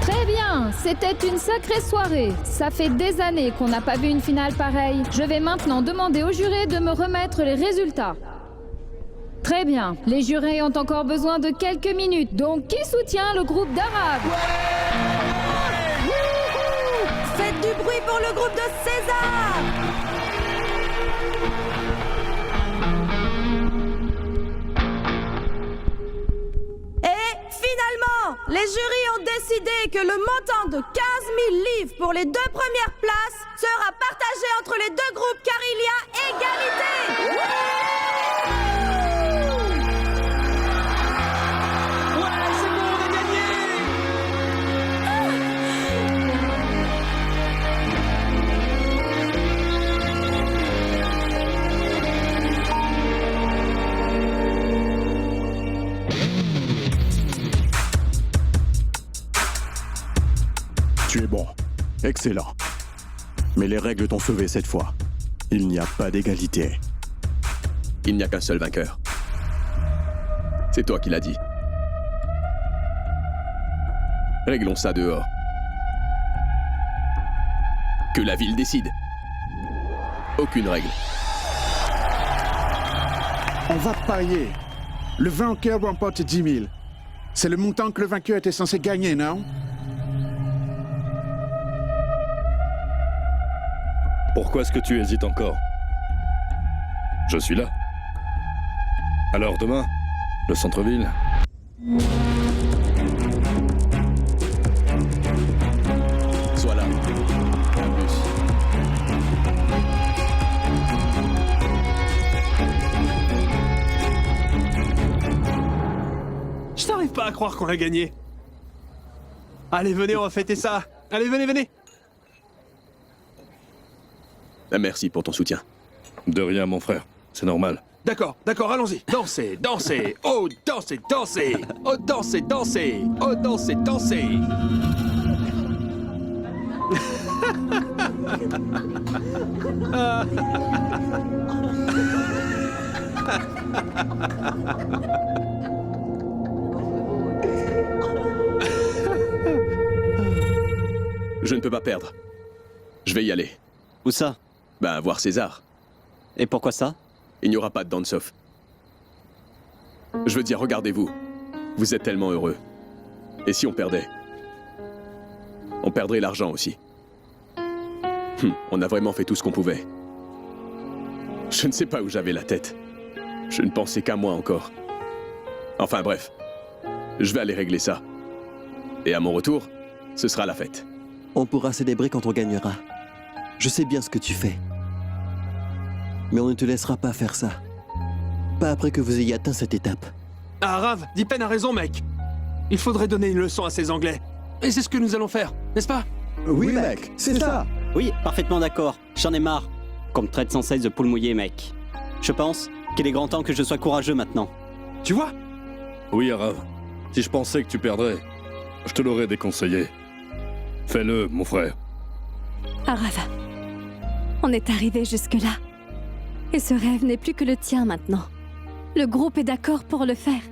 Très bien, c'était une sacrée soirée. Ça fait des années qu'on n'a pas vu une finale pareille. Je vais maintenant demander aux jurés de me remettre les résultats. Très bien, les jurés ont encore besoin de quelques minutes, donc qui soutient le groupe d'Arabes? Faites du bruit pour le groupe de César! Et finalement, les jurys ont décidé que le montant de 15 000 livres pour les 2 premières places sera partagé entre les 2 groupes car il y a égalité! Tu es bon. Excellent. Mais les règles t'ont sauvé cette fois. Il n'y a pas d'égalité. Il n'y a qu'un seul vainqueur. C'est toi qui l'as dit. Réglons ça dehors. Que la ville décide. Aucune règle. On va parier. Le vainqueur remporte 10 000. C'est le montant que le vainqueur était censé gagner, non? Pourquoi est-ce que tu hésites encore? Je suis là. Alors demain, le centre-ville. Sois là. Un bus. Je n'arrive pas à croire qu'on a gagné. Allez, venez, on va fêter ça. Allez, venez, venez. Merci pour ton soutien. De rien, mon frère. C'est normal. D'accord, d'accord, allons-y. Dansez, dansez. Oh, dansez, dansez. Oh, dansez, dansez. Oh, dansez, dansez. Je ne peux pas perdre. Je vais y aller. Où ça? Ben, voir César. Et pourquoi ça? Il n'y aura pas de dance-off. Je veux dire, regardez-vous. Vous êtes tellement heureux. Et si on perdait? On perdrait l'argent aussi. On a vraiment fait tout ce qu'on pouvait. Je ne sais pas où j'avais la tête. Je ne pensais qu'à moi encore. Enfin bref. Je vais aller régler ça. Et à mon retour, ce sera la fête. On pourra célébrer quand on gagnera. Je sais bien ce que tu fais. Mais on ne te laissera pas faire ça. Pas après que vous ayez atteint cette étape. Ah, Rav, Dipen a raison, mec. Il faudrait donner une leçon à ces Anglais. Et c'est ce que nous allons faire, n'est-ce pas? Oui, mec, c'est ça. Oui, parfaitement d'accord. J'en ai marre. Qu'on me traite sans cesse de poule mouillée, mec. Je pense qu'il est grand temps que je sois courageux maintenant. Tu vois? Oui, Arav. Si je pensais que tu perdrais, je te l'aurais déconseillé. Fais-le, mon frère. Arav, on est arrivé jusque-là. Et ce rêve n'est plus que le tien maintenant. Le groupe est d'accord pour le faire.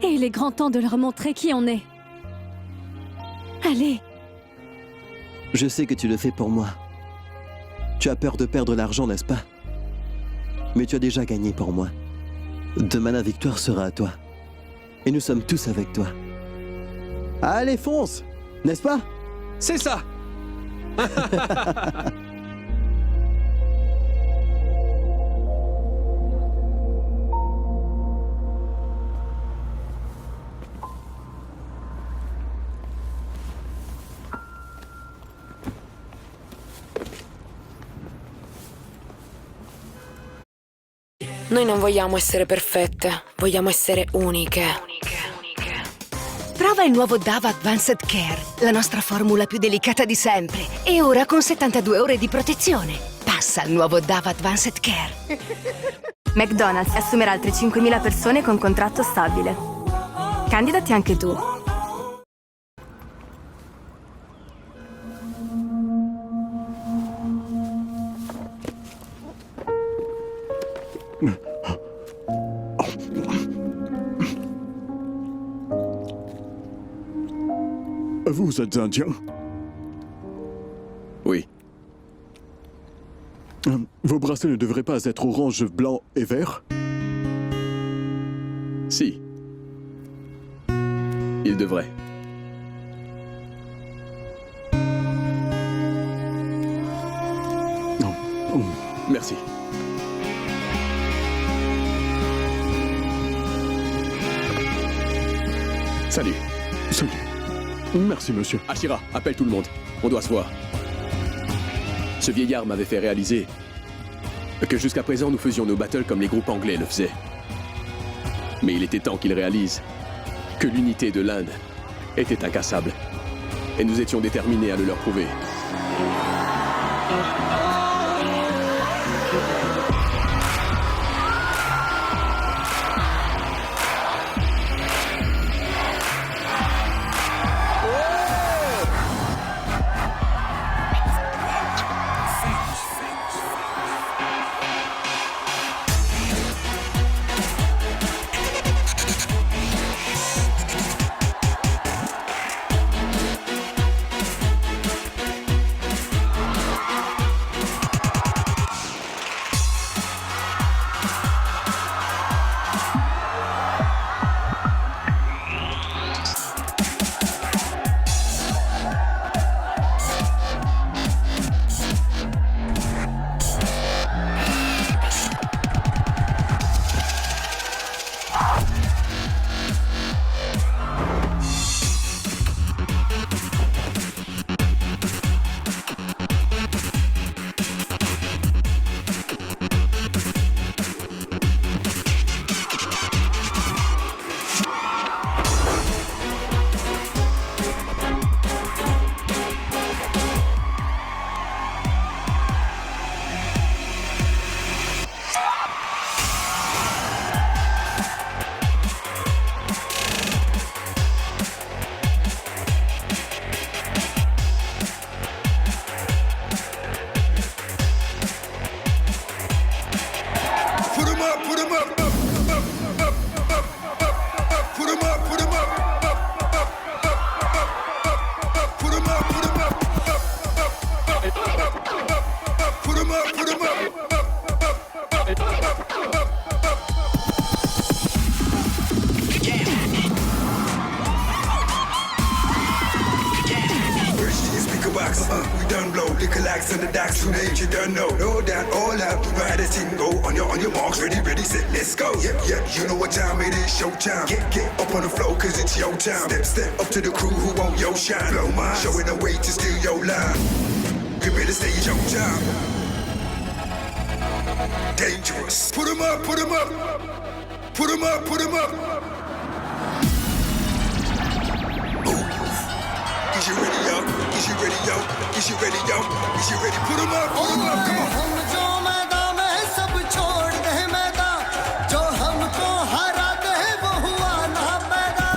Et il est grand temps de leur montrer qui on est. Allez. Je sais que tu le fais pour moi. Tu as peur de perdre l'argent, n'est-ce pas? Mais tu as déjà gagné pour moi. Demain, la victoire sera à toi. Et nous sommes tous avec toi. Allez, fonce! N'est-ce pas? C'est ça! Noi non vogliamo essere perfette, vogliamo essere uniche. Prova il nuovo Dove Advanced Care, la nostra formula più delicata di sempre. E ora con 72 ore di protezione. Passa al nuovo Dove Advanced Care. McDonald's assumerà altre 5.000 persone con contratto stabile. Candidati anche tu. Vous êtes indien? Oui. Vos bracelets ne devraient pas être orange, blanc et vert? Si. Il devrait. Merci. Salut. Salut. Merci, monsieur. Ashira, appelle tout le monde. On doit se voir. Ce vieillard m'avait fait réaliser que jusqu'à présent nous faisions nos battles comme les groupes anglais le faisaient. Mais il était temps qu'il réalise que l'unité de l'Inde était incassable. Et nous étions déterminés à le leur prouver. We done blow, liquor lax and the dax, too late, you done know. No doubt, all out, you know how this thing go. On your marks, ready, set, let's go. Yep, you know what time it is, showtime. Get up on the floor, cause it's your time. Step up to the crew who want your shine. Blow mine, showing the way to steal your line. You better stay your time. Dangerous. Put 'em up, put 'em up. Put 'em up, put 'em up. Is you ready, yo? Is you ready, yo? Is you ready, yo? Is you ready? Put 'em up, come on. हम जो मैदान में सब छोड़ दे मैदान, जो हमको हरा दे वो हुआ ना पैदा।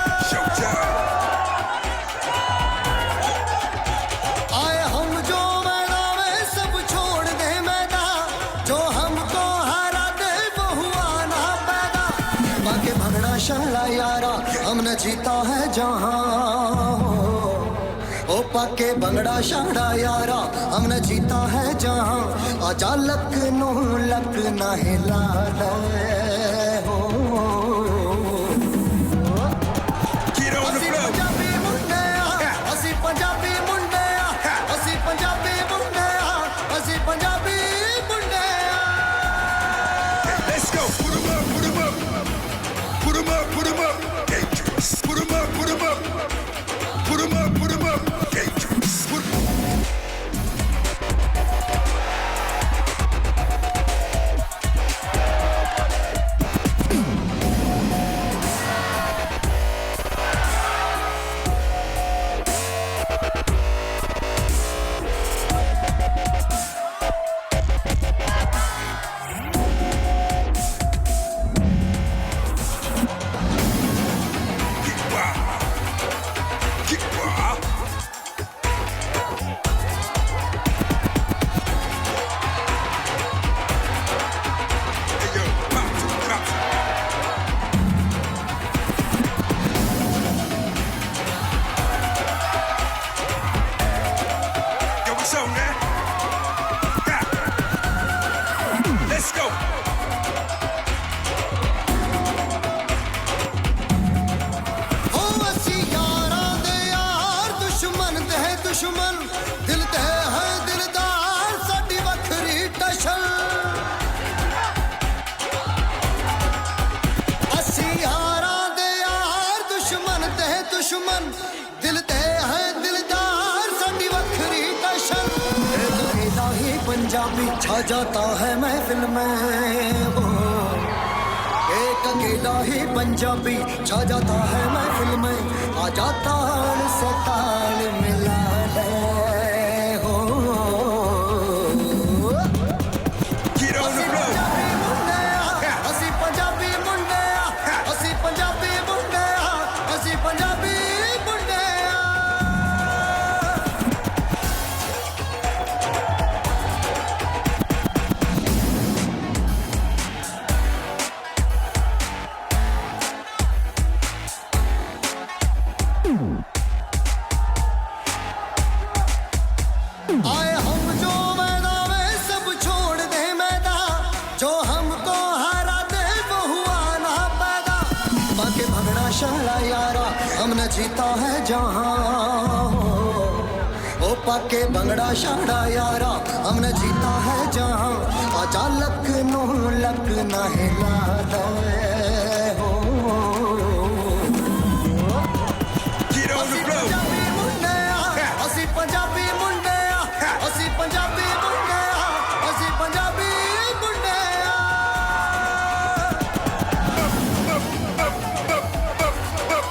आए हम जो मैदान में सब छोड़ दे मैदान, जो हमको हरा दे वो हुआ ना पैदा। बाके भगड़ा शहला यारा, हमने जीता है जहां। ओ पाके बंगड़ा शंगड़ा यारा, हमने जीता है जहां। आजा लखनऊ लखना हिला ले हो। असी पंजाबी मुंडे आ, असी पंजाबी मुंडे आ, असी पंजाबी मुंडे आ, असी पंजाबी मुंडे आ। Let's go. Put 'em up, put 'em up. Put 'em up, put 'em up. Dangerous. Put 'em up, put 'em up. Put 'em up, put 'em up. दुश्मन दिल ते है दिलदार साडी वखरी टशन असी यारां दे यार दुश्मन ते दुश्मन दिल ते है दिलदार साडी वखरी टशन अकेला ही पंजाबी छा जाता है महफिल में हो एक अकेला ही पंजाबी छा जाता है महफिल में आ जाता से ताल मिला है हो असी पंजाबी मुंडे असी पंजाबी मुंडे असी पंजाबी मुंडे आए हम जो मैदान में सब छोड़ दे मैदान जो हमको हरा दे वो हुआ ना पैदा बाके भगड़ा शाला यारा हमने जीता है जहां ओ पाके भंगड़ा शाला यारा हमने जीता है जहां आजा लक ना हिला दे हो असी पंजाबी मुंडे असी पंजाबी मुंडे असी पंजाबी मुंडे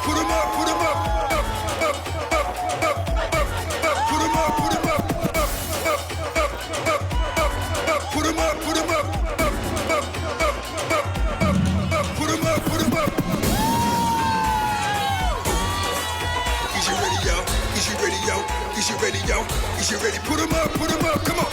Put 'em up, put 'em up. Put 'em up, put 'em up. Put 'em up, put 'em up. Put 'em up, put 'em up. Is you ready, yo? Is you ready, yo? Is you ready, yo? Is you ready? Put 'em up, come on.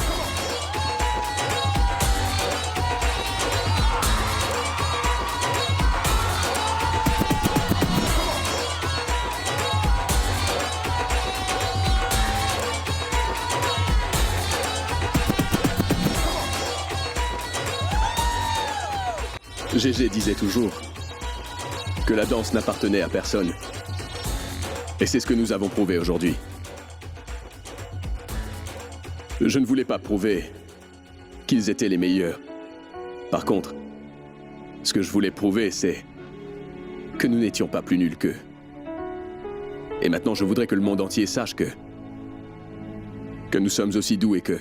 Gégé disait toujours que la danse n'appartenait à personne. Et c'est ce que nous avons prouvé aujourd'hui. Je ne voulais pas prouver qu'ils étaient les meilleurs. Par contre, ce que je voulais prouver, c'est que nous n'étions pas plus nuls qu'eux. Et maintenant, je voudrais que le monde entier sache que nous sommes aussi doués qu'eux.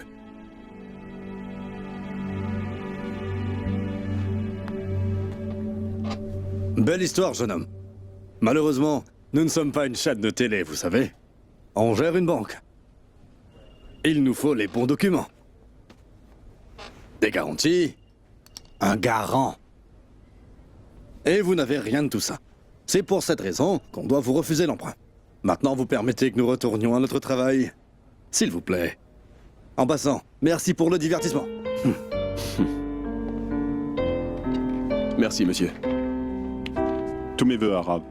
Belle histoire, jeune homme. Malheureusement, nous ne sommes pas une chaîne de télé, vous savez. On gère une banque. Il nous faut les bons documents. Des garanties, un garant. Et vous n'avez rien de tout ça. C'est pour cette raison qu'on doit vous refuser l'emprunt. Maintenant, vous permettez que nous retournions à notre travail. S'il vous plaît. En passant, merci pour le divertissement. Merci, monsieur. Tous mes vœux arabes.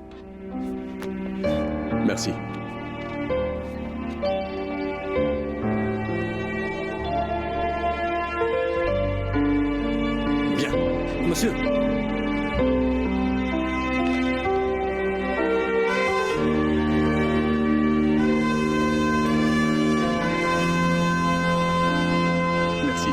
Merci. Bien. Monsieur. Merci.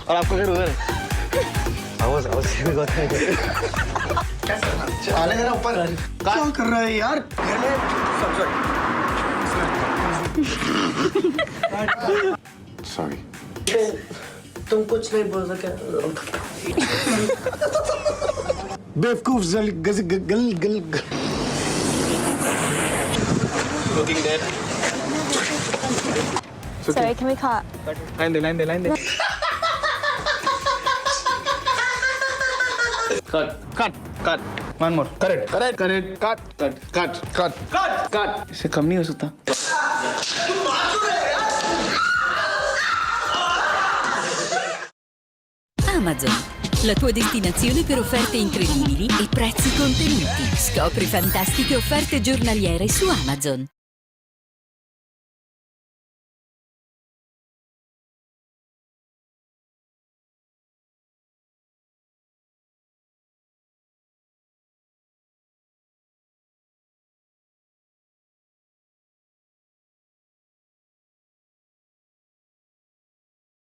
और आपको क्या उधर आवाज आवाज से बात है आने जरा ऊपर क्या कर रहा है यार Sorry. तुम कुछ नहीं बोल सके बेवकूफ गल गल गल Looking dead. Sorry, can we cut? Line de. Cut. One more. Correct. Cut. इससे कम नहीं हो सकता. Amazon, la tua destinazione per offerte incredibili e prezzi contenuti. Scopri fantastiche offerte giornaliere su Amazon.